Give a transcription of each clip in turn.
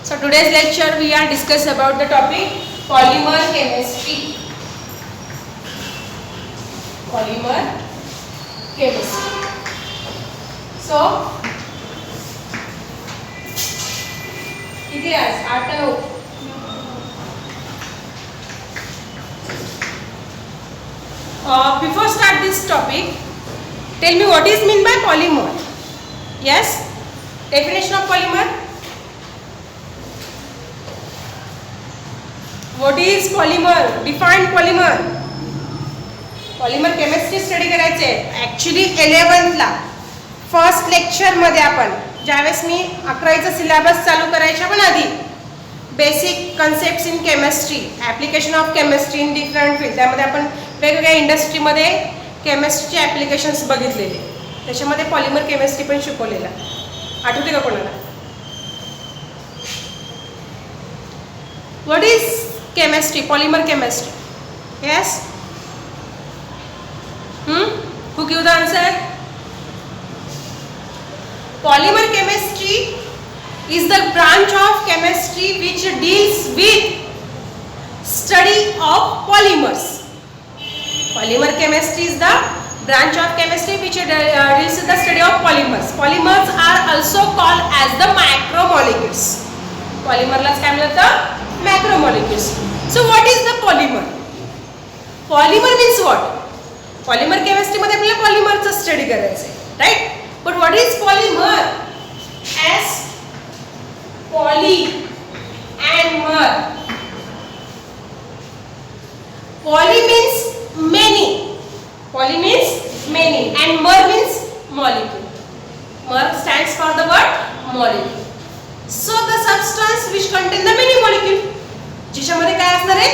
So today's lecture we are discuss about the topic polymer chemistry. Polymer chemistry. So किती आज 8 9. Before start this topic, tell me what is mean by polymer. Yes, definition of polymer. What is polymer? Define polymer. Polymer chemistry study करायचे. Actually 11th ला first lecture मध्ये आपण ज्यावेळेस मी 11वीचा syllabus चालू करायच्या पण आधी basic concepts in chemistry, application of chemistry in different field, त्यामध्ये आपण वेगवेगळ्या इंडस्ट्रीमध्ये केमिस्ट्रीचे ॲप्लिकेशन्स बघितलेले. त्याच्यामध्ये पॉलिमर केमिस्ट्री पण शिकवलेला. आठवते का कोणाला? What is chemistry? Polymer chemistry. Yes, who give the answer? Polymer chemistry is the branch of chemistry which deals with study of polymers. Polymer chemistry is the branch of chemistry which deals with the study of polymers. Polymers are also called as the macromolecules. Polymer ला काय म्हणतात? Macromolecules. So what is the polymer? Polymer means what? Polymer chemistry मध्ये आपल्याला पॉलिमरचा study करायचं आहे, right? But what is polymer? As poly and mer. Poly means many, poly means many and mer means molecule. Mer stands for the word molecule. So the substance which contain the many molecule, ज्याच्यामध्ये काय असणार आहे?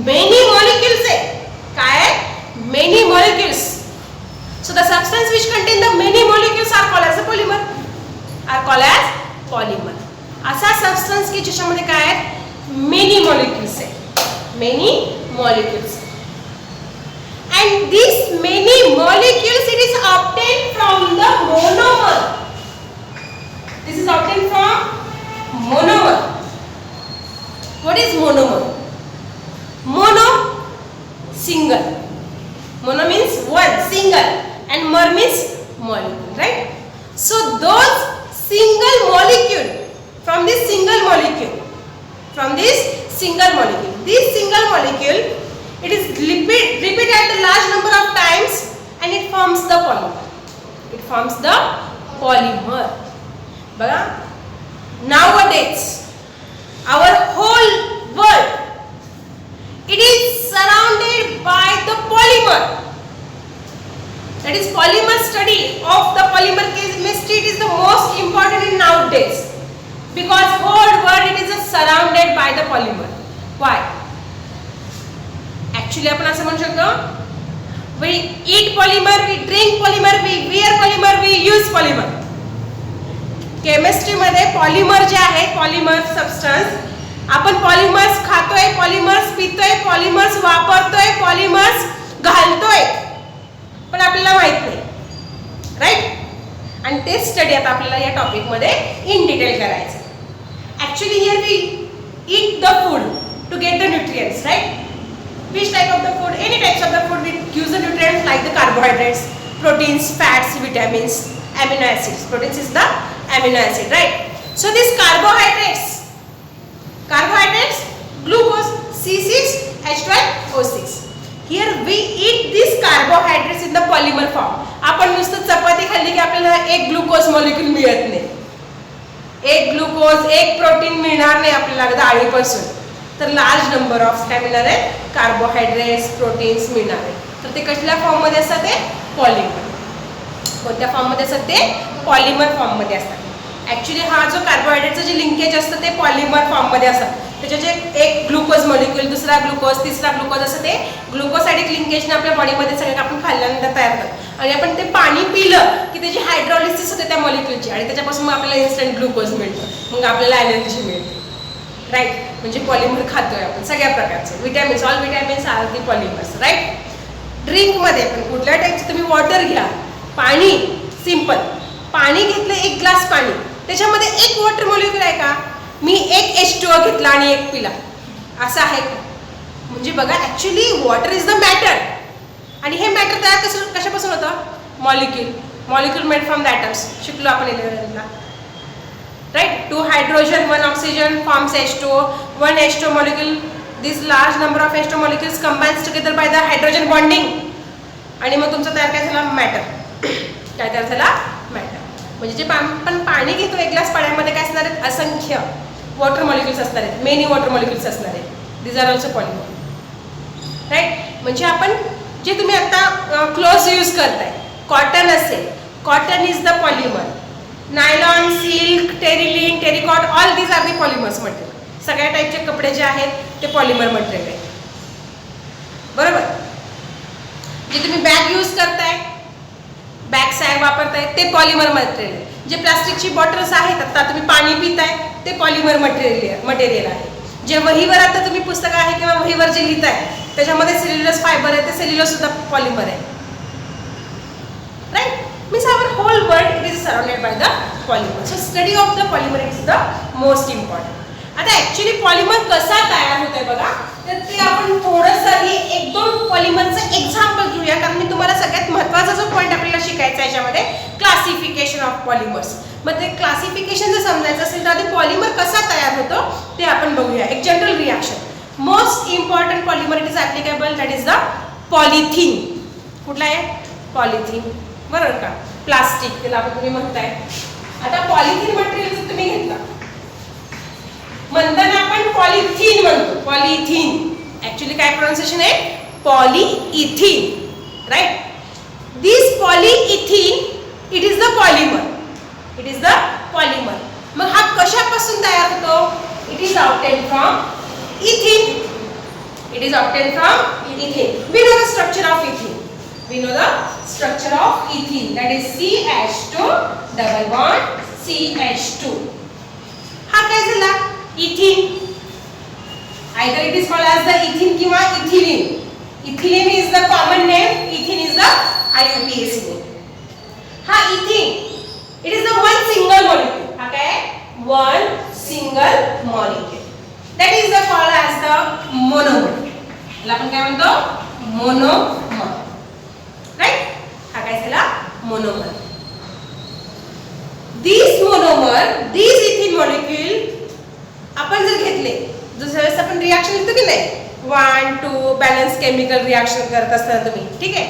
Many molecules आहे. काय? Many molecules. So the substance which contain the many molecules are called as a polymer. Are called as polymer. असा substance की ज्याच्यामध्ये काय आहे? Many molecules आहे. Many molecules. And these many molecules it is obtained from the monomer. This is obtained from monomer. What is monomer? Mono, single. Mono means one, single, and mer means molecule, right? So those single molecule, from this single molecule, this single molecule, it is repeated at a large number of times, and it forms the polymer. It forms the polymer. बघा, nowadays our whole world it is surrounded by the polymer. That is polymer study of the polymer chemistry. It is the most important in nowadays because whole world it is surrounded by the polymer. Why? Actually आपण असं म्हणू शकतो, we eat polymer, we drink polymer, we wear polymer, we use polymer. Chemistry मध्ये polymer जे आहे, polymer substance, आपण polymers खातोय, polymers पितोय, polymers वापरतोय, पॉलिमर्स घालतोय, पण आपल्याला माहित नाही, राईट? आणि ते स्टडी आता आपल्याला या टॉपिक मध्ये इन डिटेल करायचं. Actually here we eat the food to get the nutrients, right? Which type of the food? Any types of the food we use the nutrients like the carbohydrates, proteins, fats, vitamins, amino acids. Proteins is the amino acid, right? So these carbohydrates, glucose, C6H12O6. Here we eat these carbohydrates in the polymer form. आपण नुसतं चपाती खाल्ली की आपल्याला एक glucose molecule मिळत नाही, एक glucose, एक प्रोटीन मिळणार नाही आपल्याला डाळीपासून. तर लार्ज नंबर ऑफ काय मिळणार आहे? कार्बोहायड्रेट्स, प्रोटीन्स मिळणार आहे. तर ते कसल्या फॉर्म मध्ये असतात? ते पॉलिमर. कोणत्या फॉर्म मध्ये असतात? ते पॉलिमर फॉर्म मध्ये असतात. ऍक्च्युली हा जो कार्बोहायड्रेटचं जे लिंकेज असतं ते पॉलिमर फॉर्म मध्ये असतात. त्याचे जे एक ग्लुकोज मॉलिक्यूल, दुसरा ग्लुकोज, तिसरा ग्लुकोज असं ते ग्लुकोसायडिक लिंकेजने आपल्या बॉडीमध्ये सगळं आपण खाल्ल्यानंतर तयार करतो. आणि आपण ते पाणी पिलं की त्याची हायड्रॉलिसिस होते त्या मॉलिक्यूलची आणि त्याच्यापासून मग आपल्याला इन्स्टंट ग्लुकोज मिळतं, मग आपल्याला एनर्जी मिळते, राईट? म्हणजे पॉलिमर खातोय आपण सगळ्या प्रकारचे. Vitamins, all vitamins are the polymers, right? ड्रिंकमध्ये पण कुठल्या टाईपचं तुम्ही वॉटर घ्या, पाणी, सिंपल पाणी घेतलं, एक ग्लास पाणी, त्याच्यामध्ये एक वॉटर मॉलिक्यूल आहे का? मी एक H2O घेतला आणि एक पिला, असं आहे का? म्हणजे बघा, actually water is the matter, आणि हे मॅटर तयार कशापासून होतं? Molecule made from the atoms. शिकलो आपण 11ला, right. 2 hydrogen 1 oxygen forms H2O. 1 H2O molecule, this large number of H2O molecules combines together by the hydrogen bonding, आणि मग तुमचं तयार काय झाला? मॅटर. काय तयार झाला? मॅटर. म्हणजे जे आपण पाणी घेतो एक ग्लास पाण्यामध्ये काय असणार आहेत? असंख्य वॉटर मॉलिक्युल्स असणार आहेत, मेनी वॉटर मॉलिक्युल्स असणार आहेत. These are also polymer, right. म्हणजे आपण जे तुम्ही आता क्लोथ यूज करताय, कॉटन असेल, cotton is the polymer. Nylon, silk, terylene, terricot, all these are the polymers material. सगळ्या टाईपचे कपडे जे आहेत ते पॉलिमर मटेरियल आहे, बरोबर. जे तुम्ही बॅग यूज करताय, बॅग सॅग वापरताय, ते पॉलिमर मटेरियल आहे. जे प्लास्टिकची बॉटल्स आहेत, आता तुम्ही पाणी पिताय, ते पॉलिमर मटेरियल आहे. जे वहीवर आता तुम्ही पुस्तकं आहे किंवा वहीवर जे लिहिताय त्याच्यामध्ये सेल्युलोज फायबर आहे, ते सेल्युलोज सुद्धा पॉलिमर आहे, right. Means our whole world it is surrounded by the polymer. So study of the polymer is the most important. आता ऍक्च्युली पॉलिमर कसा तयार होत आहे बघा, तर ते आपण थोडंसं हे 1-2 पॉलिमरचं एक्झाम्पल घेऊया, कारण मी तुम्हाला सगळ्यात महत्त्वाचा जो पॉईंट आपल्याला शिकायचा आहे याच्यामध्ये, क्लासिफिकेशन ऑफ पॉलिमर्स. मग ते क्लासिफिकेशन जर समजायचं असेल तर आधी पॉलिमर कसा तयार होतो ते आपण बघूया. एक general reaction. Most important polymer it is applicable, that is the polythene. कुठला आहे? पॉलिथिन, बरोबर का? प्लास्टिक त्याला आपण तुम्ही म्हणताय. आता पॉलिथिन मटेरियल जर तुम्ही घेतला, म्हणताना आपण पॉलिथिन म्हणतो, पॉलिथिन. ऍक्च्युली काय प्रोनाउन्सिएशन आहे? Polyethene, right. This polyethene it is the polymer, it is the polymer. मग हा कशापासून तयार होतो? It is obtain from ethene. It is obtain from ethene. We know the structure of ethene. We know the structure of ethene, that is CH2 double bond CH2. हा काय झाला? Ethene. Either it is called as the ethene किंवा ethylene. Ethylene is the common name. Ethene is the IUPAC name. हा ethene, it is the one single molecule. हा काय? One single molecule. That is the called as the monomer. याला आपण काय म्हणतो? Monomer. Right. हा काय झाला? मोनोमर. दिस मोनोमर, दिस इथिन मॉलिक्यूल आपण जर घेतले, जसं आपण रिॲक्शन लिहितो की नाही, 1 2 बॅलन्स केमिकल रिॲक्शन करत असताना तुम्ही, ठीक आहे,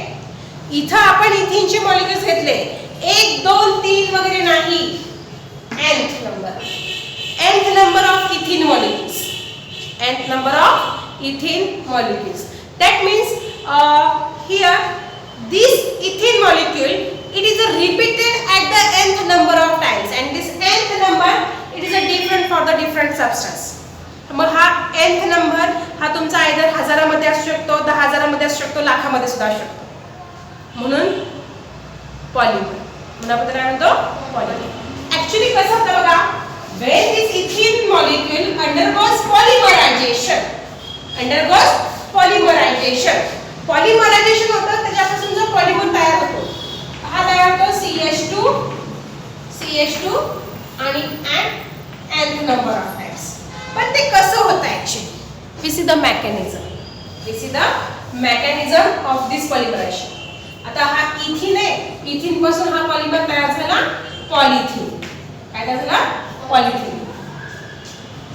इथं आपण इथिनचे मॉलिक्युल्स घेतले, 1 2 3 वगैरे नाही, nth number of इथिन molecules, nth number of ethene molecules. That means here this ethene molecule, it is repeated at the nth number of times, and this nth number it is a different for the different substance. मग हा nth number हा तुमचा either हजारामध्ये असू शकतो, 10,000मध्ये असू शकतो, लाखामध्ये सुद्धा असू शकतो. म्हणून पॉलिमर, म्हणून आपण काय म्हणतो? पॉलिमर. ऍक्च्युली कसं होतं बघा, when this ethene molecule undergoes polymerization, polymerization होतं, त्याच्यापासून जो पॉलिमर तयार होतो, हा तयार होतो CH2 आणि nth number of times. पण ते कसं होतं actually? we see the mechanism of this polymerization. आता हा इथिन आहे, इथिन पासून हा पॉलिमर तयार झाला पॉलिथिन. काय तयार झाला? पॉलिथिन.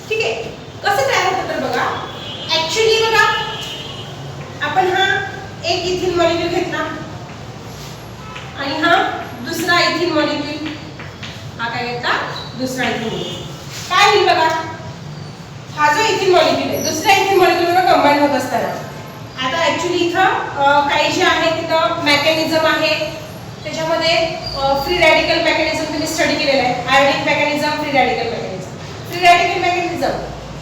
ठीक आहे. कसं तयार होतं तर बघा, ऍक्च्युली बघा, आपण हा एक इथिन मॉलिक्यूल घेतला आणि हा दुसरा इथिन मॉलिक्यूल, हा काय घेतला? दुसरा इथिन मॉलिक्यूल. काय होईल बघा, हा जो इथिन मॉलिक्यूल आहे दुसरा इथिन मॉलिक्यूल कंबाईन होत असताना, आता ऍक्च्युली इथं काही जे आहे तिथं मेकॅनिझम आहे, त्याच्यामध्ये फ्री रॅडिकल मेकॅनिझम तुम्ही स्टडी केलेला आहे, ionic mechanism, free radical mechanism,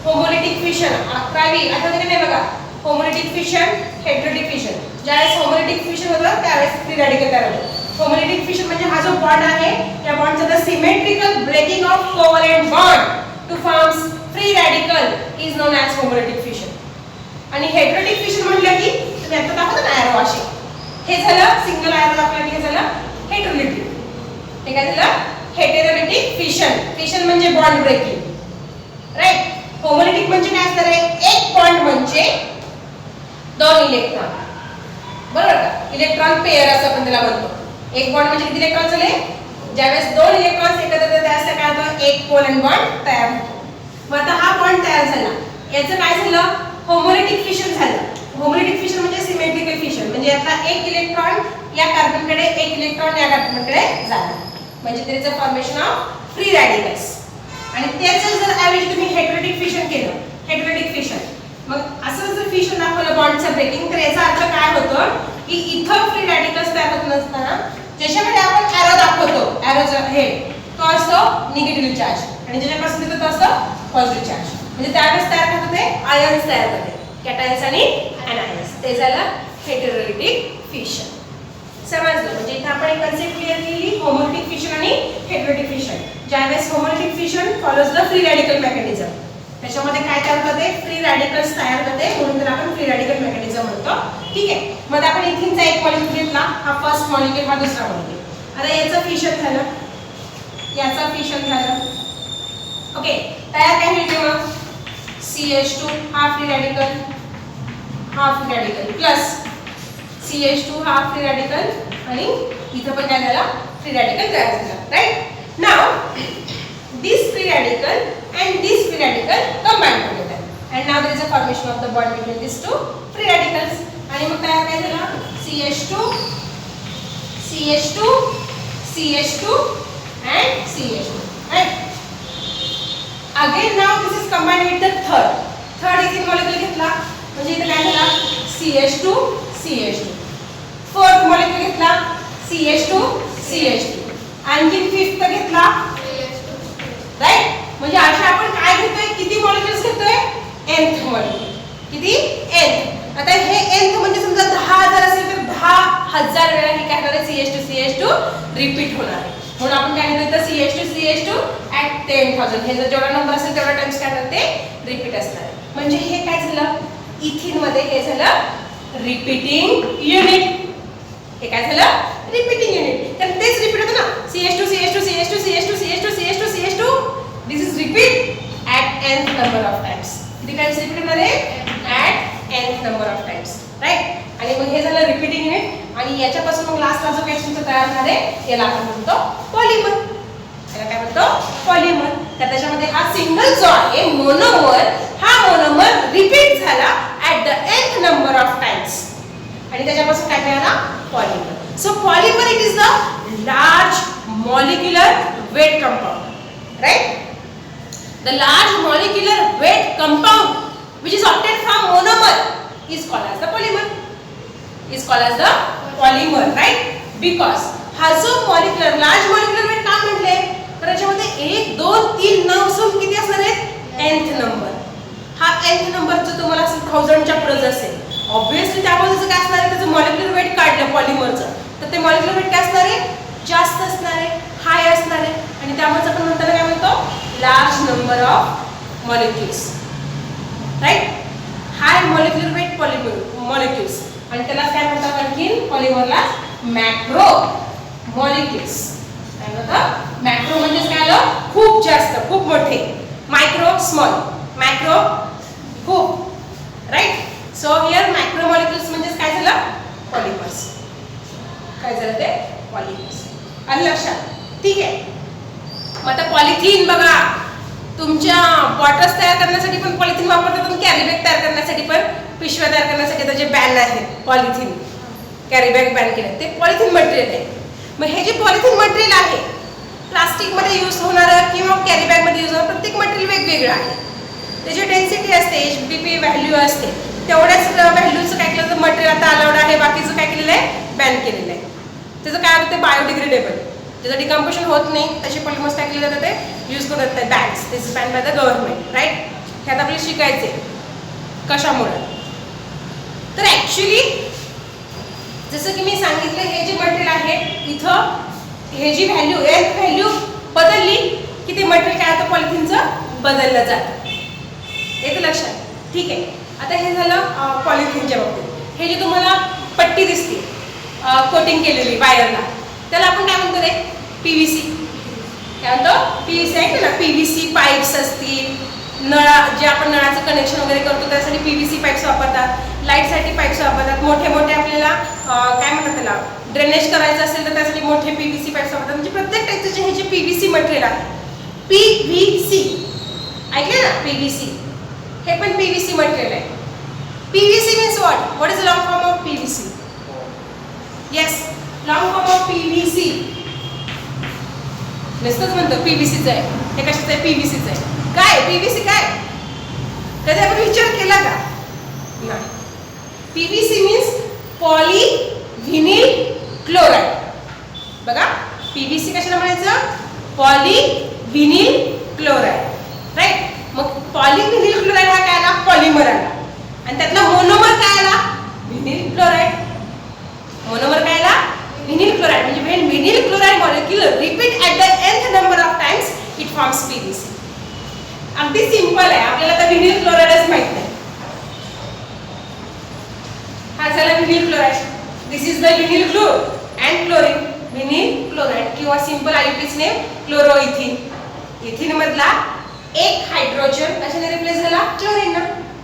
homolytic fission, 11वी आठवते की नाही बघा, होमोलिटिक फिशन, हेटेरोटिक फिशन. ज्यावेळेस होमोलिटिक फिशन होतं त्यावेळेस फ्री रॅडिकल तयार होतं. होमोलिटिक फिशन म्हणजे हा जो बॉन्ड आहे, या बॉन्डचा the symmetrical breaking of covalent bond to forms free radical is known as homolytic fission. आणि हेटेरोटिक फिशन म्हटलं की तुम्ही आता दाखवता ना एरो असे, हे झालं सिंगल एरो दाखवलं की हे झालं हेटेरोलिटिक. हे काय झालं? Heterolytic fission. फिशन म्हणजे बॉन्ड ब्रेकिंग. राईट. होमोलिटिक म्हणजे काय असणार आहे? एक बॉन्ड म्हणजे दोन इलेक्ट्रॉन, बरोबर का? इलेक्ट्रॉन पेअर असं आपण त्याला म्हणतो. एक बॉन्ड म्हणजे किती इलेक्ट्रॉन झाले? ज्यावेळेस दोन इलेक्ट्रॉन्स एकत्र येतात त्यावेळेस काय होतं? एक कोलन बॉन्ड तयार होतो. मग आता हा बॉन्ड तयार झाला, याचं काय झालं? होमोलिटिक फिशन झालं. होमोलिटिक फिशन म्हणजे सिमेट्रिकल फिशन, म्हणजे आता एक इलेक्ट्रॉन या कार्बनकडे, एक इलेक्ट्रॉन या कार्बनकडे झाला, म्हणजे त्याचं फॉर्मेशन ऑफ फ्री रॅडिकल्स. आणि त्याचं जर ऐवजी तुम्ही हेटेरोटिक फिशन केलं, हेटेरोटिक फिशन, मग असं जर फिशन दाखवलं बॉन्डचं ब्रेकिंग, तर याचा अर्थ काय होतो की इथं फ्री रॅडिकल्स तयार होत नसताना ज्याच्याकडे आपण एरो दाखवतो, एरोचा हेड तो असतो निगेटिव्ह चार्ज आणि ज्याच्यापासून तिथं तो असतो पॉझिटिव्ह चार्ज. म्हणजे त्यावेळेस तयार होत होते आयन्स तयार होते, कॅटायन्स आणि एनायन्स. ते झालं हेटेरोटिक फिशन. समजलं? म्हणजे इथे आपण एक कन्सेप्ट क्लिअर केली, होमोलिटिक फिशन आणि हेटेरोटिक फिशन. ज्यावेळेस homolytic fission follows the free radical mechanism, त्याच्यामध्ये काय तयार होते? फ्री रॅडिकल्स तयार होते, म्हणून त्याला आपण फ्री रॅडिकल मेकॅनिझम म्हणतो. ठीक आहे. मग आपण इथिनचा एक मॉलिक्यूल घेतला, हा फर्स्ट मॉलिक्यूल, हा दुसरा मॉलिक्यूल. आता याचं फिशन झालं, याचं फिशन झालं. ओके, तयार काय होईल मग? CH2 हा फ्री रॅडिकल, हा फ्री रॅडिकल प्लस CH2 हा फ्री रॅडिकल आणि इथं पण काय झालं? फ्री रॅडिकल तयार झाला. Right. Now this free radical and this free radical combine together and now there is a formation of the bond between these two free radicals. आणि मग तयार काय झालं? CH2 CH2 CH2 and CH2. Right. Again now this is combined with the third ethane molecule घेतला, म्हणजे इथे काय झाला? CH2 CH2. फोर्थ मॉलिक्यूल घेतला, CH2 CH2. आणखी फिफ्थ घेतला, राईट. म्हणजे अशा आपण काय घेतोय? किती मॉलिक्युल्स घेतोय? nth molecule. किती? nth. आता हे nth म्हणजे समजा 10,000 असेल तर 10,000 वेळा हे काय होणार आहे? CH2 CH2 रिपीट होणार आहे. म्हणून आपण काय घेतोय? तर CH2 CH2 at 10,000. हे जर जेवढा नंबर असेल तेवढा टाइम्स काय होणार? ते रिपीट असणार आहे. म्हणजे हे काय झालं? इथिन मध्ये हे झालं रिपीटिंग युनिट. हे काय झालं? Repeating unit. तर तेच रिपीट होतं ना, CH2 CH2 CH2 CH2 CH2 CH2 CH2. This is repeat at nth number of times. किती टाइम्स रिपीट होणार आहे? at nth number of times. Right. आणि मग हे झालं रिपीटिंग युनिट. आणि याच्यापासून मग लास्टला जो काही तुमचं तयार होणार आहे याला आपण म्हणतो पॉलिमर. याला काय म्हणतो? पॉलिमर. तर त्याच्यामध्ये हा सिंगल जो आहे मोनोमर, हा मोनोमर रिपीट झाला at the nth number of times आणि त्याच्यापासून काय मिळाला? Polymer. So polymer it is the large molecular weight compound, right? The large molecular weight compound which is obtained from monomer is called as the polymer. Is called as the polymer, right? Because हा जो molecular large molecular weight का म्हटले? तर याच्यामध्ये 1 2 3 नसून किती असणार आहे? nth number. हा nth नंबर जो तुम्हाला असेल 1000 च्या पुढे असेल, ऑब्वियसली त्यामध्ये काय असणार आहे? त्याचं मॉलिक्युलर वेट काढलं पॉलिमरचं, तर ते मॉलिक्युलर वेट काय असणार आहे? जास्त असणार आहे, हाय असणार आहे. आणि त्यामुळे आपण म्हणताना काय म्हणतो? Large number of molecules, right. High molecular weight molecules. आणि त्याला काय म्हणतात? आणखीन पॉलिमरला मॅक्रो मॉलिक्युल्स. काय म्हणतात? मॅक्रो म्हणजे काय आलं? खूप जास्त, खूप मोठे. मायक्रो स्मॉल, मॅक्रो खूप, right. So here macro molecules म्हणजे काय झालं? पॉलिमर्स. काय झालं ते? पॉलिमर्स. आलं लक्षात? ठीक आहे. मग आता पॉलिथिन बघा, तुमच्या बॉटल्स तयार करण्यासाठी पण पॉलिथिन वापरतात आणि कॅरी बॅग तयार करण्यासाठी पण, पिशव्या तयार करण्यासाठी त्याचे बॅन आहेत. पॉलिथिन कॅरी बॅग बॅन केले, ते पॉलिथिन मटेरियल आहे. मग हे जे पॉलिथिन मटेरियल आहे, प्लास्टिक मध्ये यूज होणारं किंवा कॅरी बॅग मध्ये यूज होणारं प्रत्येक मटेरियल वेगवेगळं आहे. त्याची डेन्सिटी असते, HDP व्हॅल्यू असते. तेवढ्याच व्हॅल्यूचं काय केलं तर मटेरियल आता अलाउड आहे, बाकीचं काय केलेलं आहे? बॅन केलेलं आहे. त्याचं काय होतं? बायोडिग्रेडेबल, त्याचं डिकम्पोजिशन होत नाही, तसे पॉलिमर्स काय केले जातात? ते यूज करत नाही. Bans, this is ban by the government, right. ह्यात आपल्याला शिकायचे कशामुळे. तर ऍक्च्युली जसं की मी सांगितलं, हे जे मटेरियल आहे इथं, हे जी व्हॅल्यू एथ व्हॅल्यू बदलली की ते मटेरियल काय होतं? पॉलिथिनचं बदललं जातं. येतं लक्षात? ठीक आहे. आता हे झालं पॉलिथिनच्या बाबतीत. हे जे तुम्हाला पट्टी दिसते कोटिंग केलेली वायरला, त्याला आपण काय म्हणतो रे? PVC. काय म्हणतो? PVC आहे ना. PVC पाईप्स असतील, नळा जे आपण नळाचं कनेक्शन वगैरे करतो त्यासाठी PVC पाईप्स वापरतात, लाईटसाठी पाईप्स वापरतात, मोठे मोठे आपल्याला काय म्हणतात त्याला ड्रेनेज करायचं असेल तर त्यासाठी मोठे PVC पाईप्स वापरतात. म्हणजे प्रत्येक टाईपचे हे जे PVC मटेरियल आहे, PVC ऐकले ना, PVC हे पण PVC मटेरियल आहे. PVC means what? What is the long form of PVC? Yes, long form of PVC. नुसतंच म्हणतो PVCच आहे. हे कशाचं आहे? PVCच आहे. काय PVC काय? कधी आपण विचार केला का? नाही. PVC means polyvinyl chloride. बघा PVC कशाला म्हणायचं? Polyvinyl chloride, right. मग पॉलीव्हिनिल क्लोराइड हा काय आला? पॉलिमर आला. आणि त्यातला मोनोमर काय आला? Vinyl chloride. मोनोमर काय आला? Vinyl chloride. म्हणजे when vinyl chloride molecule repeat at the nth number of times it forms PVC. अगदी सिंपल आहे, आपल्याला तर व्हिनिल क्लोराइडच माहित नाही. हा झाला vinyl chloride. This is the vinyl chlor and chlorine. Vinyl chloride किंवा सिंपल आययुपीच नेम क्लोरोइथिन. इथिन मधला एक हायड्रोजन कशाने रिप्लेस झाला? Chlorine.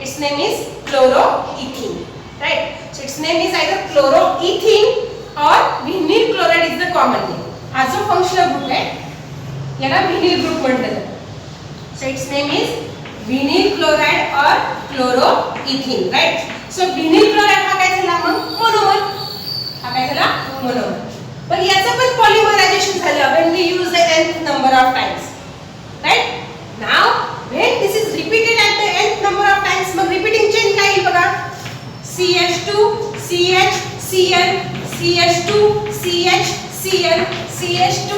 It's name is chloroethene, right. So it's name is either chloroethene or vinyl chloride is the common name. हा जो functional group आहे याला व्हिनिल ग्रुप म्हटलं जातं. So its name is vinyl chloride or chloroethene, right? So vinyl chloride हा काय झाला? मग मोनोमर. हा काय झाला? मोनोमर. पण याचं पण पॉलिमरायझेशन झालं when we use the nth number of times, right? Now when this is repeated at the nth number of times, मग repeating chain काय येईल बघा? CH2 CH Cl CH2 CH Cl CH2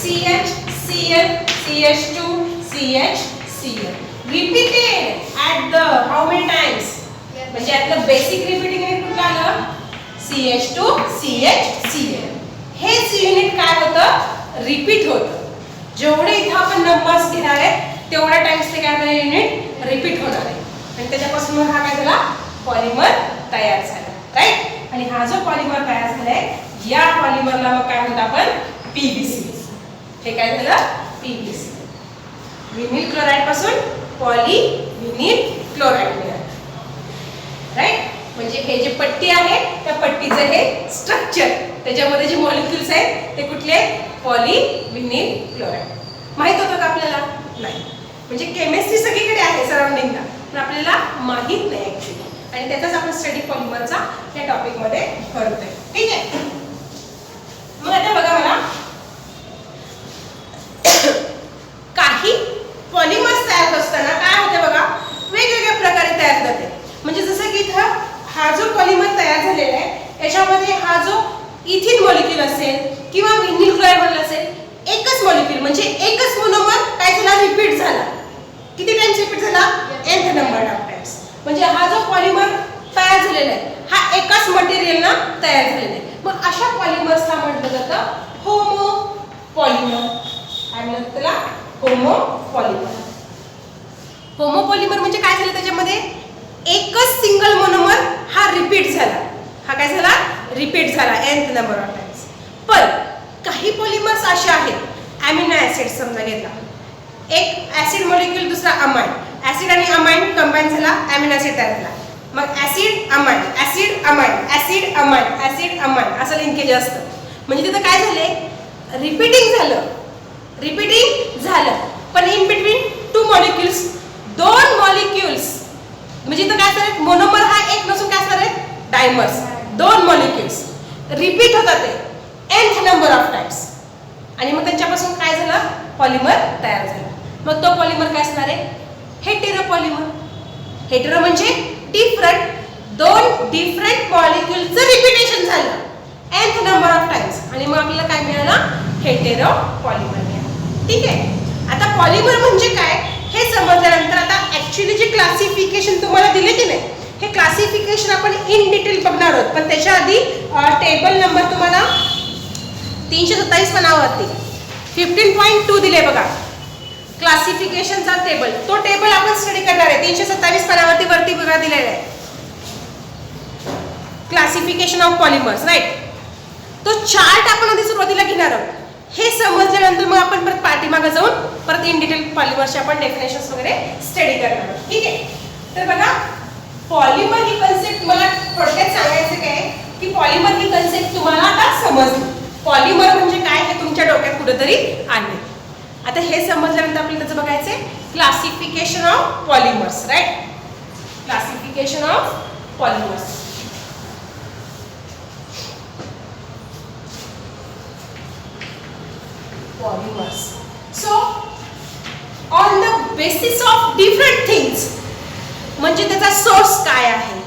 CH Cl CH2 CH Cl. Repeated at the how many times? म्हणजे यातलं basic repeating unit कुठलं आलं? CH2 CH Cl. हेच unit काय होतं? रिपीट होतं. जेवढे इथं आपण नंबर्स घेणार आहे तेवढ्या टाइम्स ते काय होणार? युनिट रिपीट होणार आहे. आणि त्याच्यापासून हा काय झाला? पॉलिमर तयार झाला, राईट. आणि हा जो पॉलिमर तयार झालाय या पॉलिमरला मग काय म्हणतो आपण? PVC. हे काय झालं? PVC. व्हिनिल क्लोराइड पासून पॉलीव्हिनिल क्लोराइड मिळालं, राईट. म्हणजे हे जे पट्टी आहे त्या पट्टीचं हे स्ट्रक्चर, त्याच्यामध्ये जे मॉलिक्युल्स आहेत ते कुठले? पॉलीव्हिनिल क्लोराइड. माहित होतं का आपल्याला? नाही. म्हणजे केमिस्ट्री सगळीकडे आहे सराउंडिंगला, पण आपल्याला माहित नाही ऍक्च्युली. आणि त्याचाच आपण स्टडी पॉलिमरचा या टॉपिक मध्ये करतोय, ठीक आहे. मग आता बघा मला काही पॉलिमर्स तयार असताना काय होते बघा? वेगवेगळ्या प्रकारे तयार होते. म्हणजे जसं की इथं हा जो पॉलिमर तयार झालेला आहे याच्यामध्ये हा जो इथिन मॉलिक्यूल असेल किंवा व्हिनिल क्लोराइड मॉलिक्यूल असेल, एकच मॉलिक्यूल म्हणजे एकच मोनोमर काय झाला? रिपीट झाला. किती टाइम्स रिपीट झाला? nth number of times. म्हणजे हा जो पॉलिमर तयार झालेला आहे हा एकाच मटेरियलना तयार झालेला आहे. मग अशा पॉलिमर्सला म्हटलं जातं होमो पॉलिमर. काय म्हणतात त्याला? Homo polymer. होमो पॉलिमर म्हणजे काय झालं? त्याच्यामध्ये एकच सिंगल मोनोमर हा रिपीट झाला. हा काय झाला? रिपीट झाला nth नंबर ऑफ टाइम्स. पण काही पॉलिमर्स असे आहेत, अमिनो ऍसिड समजा घेतला, एक ऍसिड मॉलिक्यूल दुसरा अमाइन, ऍसिड आणि अमाइन कंबाईन झाला, अमिनो ऍसिड तयार झाला. मग acid amine acid amine acid amine acid amine असं लिंकेज असतं. म्हणजे तिथं काय झाले? रिपीटिंग झालं. रिपीटिंग झालं पण इन बिटवीन टू मॉलिक्युल्स, दोन मॉलिक्युल्स. म्हणजे इथं काय असणार? मोनोमर हा एक नसून काय असणार आहे? डायमर्स. दोन मॉलिक्युल्स रिपीट होतात ते nth नंबर ऑफ टाइम्स. आणि मग त्यांच्यापासून काय झालं? पॉलिमर तयार झाला. मग तो पॉलिमर काय असणार आहे? Hetero polymer. हेटेरो म्हणजे डिफरंट, दोन डिफरंट मॉलिक्युलचं रिपीटेशन झालं nth नंबर ऑफ टाइम्स आणि मग आपल्याला काय मिळालं? हेटेरो पॉलिमर मिळालं, ठीक आहे. आता पॉलिमर म्हणजे काय हे समजल्यानंतर आता ऍक्च्युअली जे क्लासिफिकेशन तुम्हाला दिले की नाही, हे क्लासिफिकेशन आपण इन डिटेल बघणार आहोत. पण त्याच्या आधी टेबल नंबर तुम्हाला 327 पानावरती 15.2 दिले बघा, क्लासिफिकेशनचा टेबल. तो टेबल आपण स्टडी करणार आहे. 327 पानावरती वरती बघा दिलेला आहे क्लासिफिकेशन ऑफ पॉलिमर्स, राईट. तो चार्ट आपण आधी सुरुवातीला घेणार आहोत. हे समजल्यानंतर मग आपण परत पाठीमागे जाऊन परत इन डिटेल पॉलिमर्सचे आपण डेफिनेशन्स वगैरे स्टडी करणार. तर बघा पॉलिमर ही कन्सेप्ट मला थोडक्यात सांगायचं काय की पॉलिमर ही कन्सेप्ट तुम्हाला आता समजली. पॉलिमर म्हणजे काय हे तुमच्या डोक्यात कुठेतरी आले. आता हे समजल्यानंतर आपल्याला त्याचं बघायचंय classification of polymers. Right, classification of polymers. Polymers. So, on the basis of different things, म्हणजे त्याचा सोर्स काय आहे,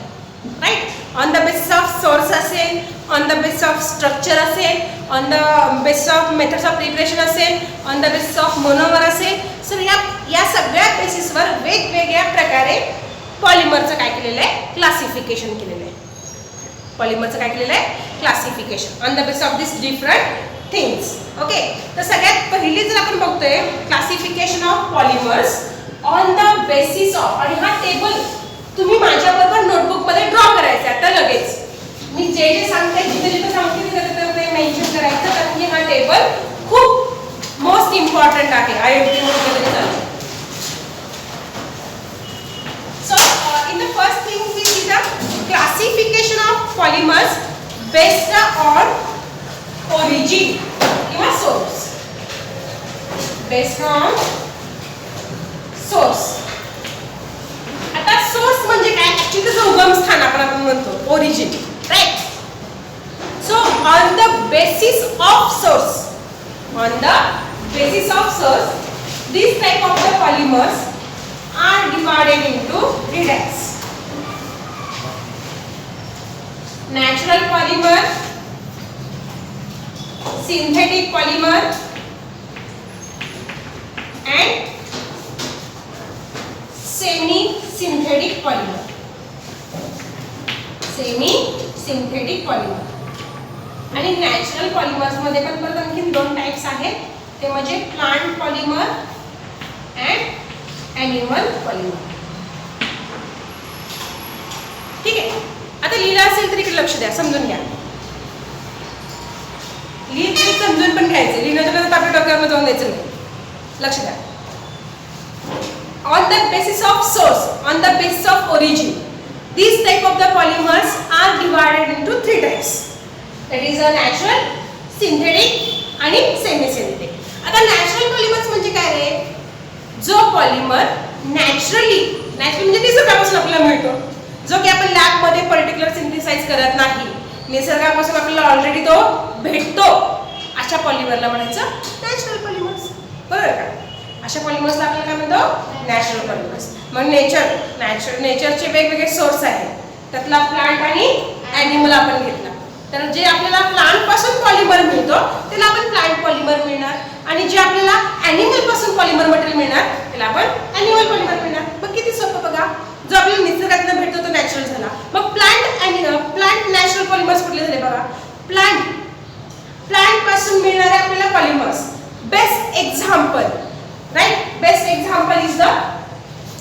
right. On the basis of source असेल, on the basis of structure असेल, on the basis of methods of preparation असेल, on the basis of monomer असेल. Sir या सगळ्या बेसिसवर वेगवेगळ्या प्रकारे पॉलिमरचं काय केलेलं आहे, क्लासिफिकेशन केलेलं आहे. पॉलिमरचं काय केलेलं आहे, classification on the basis of this different things. Okay, तर सगळ्यात पहिली जर आपण बघतोय classification of polymers on the basis of, आणि हा टेबल तुम्ही माझ्याबरोबर नोटबुक मध्ये ड्रॉ करायचा आता लगेच. मी जे जे सांगते जिथे जिथे सांगते तिथे ते मेन्शन करायचं, कारण की हा टेबल खूप मोस्ट इम्पॉर्टंट आहे आयएमपी मध्ये चालतो. So in the first thing we see the classification of polymers based on origin किंवा source. Based on source. आता source म्हणजे काय, ऍक्च्युअली जो उगम स्थान आपण म्हणतो origin, right? So on the basis of source, this type of the polymers are divided into three types. Natural polymer, synthetic polymer and semi-synthetic polymer. आणि natural polymers मध्ये पण परत आणखी दोन टाइप्स आहेत, ते म्हणजे plant polymer and animal polymer. ठीक आहे, आता लिहिलं असेल तर इकडे लक्ष द्या, समजून घ्या. लिहिते समजून पण घ्यायचं, लिहिण्याच्या वेळेस आपल्या डोक्यावर जाऊन द्यायचं नाही. लक्ष द्या. On the basis of source, on the basis of origin, these type of the polymers are divided into three types. That is a natural, synthetic आणि semi-synthetic. आता नॅचरल पॉलिमर्स म्हणजे काय रे, जो पॉलिमर नॅचरली म्हणजे निसर्गापासून आपल्याला मिळतो, जो की आपण लॅब मध्ये पर्टिक्युलर सिंथेसाइज करत नाही, निसर्गापासून आपल्याला ऑलरेडी तो भेटतो, अशा पॉलिमरला म्हणायचं नॅचरल पॉलिमर्स. बरोबर का? अशा पॉलिमर्सला आपल्याला काय म्हणतो, नॅचरल पॉलिमर्स. मग नेचरचे वेगवेगळे सोर्स आहेत, त्यातला प्लांट आणि ॲनिमल आपण घेतला, तर जे आपल्याला प्लांट पासून पॉलिमर मिळतो त्याला आपण प्लांट पॉलिमर मिळणार, आणि जे आपल्याला ॲनिमल पासून पॉलिमर मटेरियल मिळणार त्याला आपण ॲनिमल पॉलिमर मिळणार. मग किती सोपं बघा, जो आपल्याला निसर्गातून भेटतो तो नॅचरल झाला. मग प्लांट नॅचरल पॉलिमर्स कुठले झाले बघा, प्लांट पासून मिळणारे आपल्याला polymers. Best example, right, best example is the,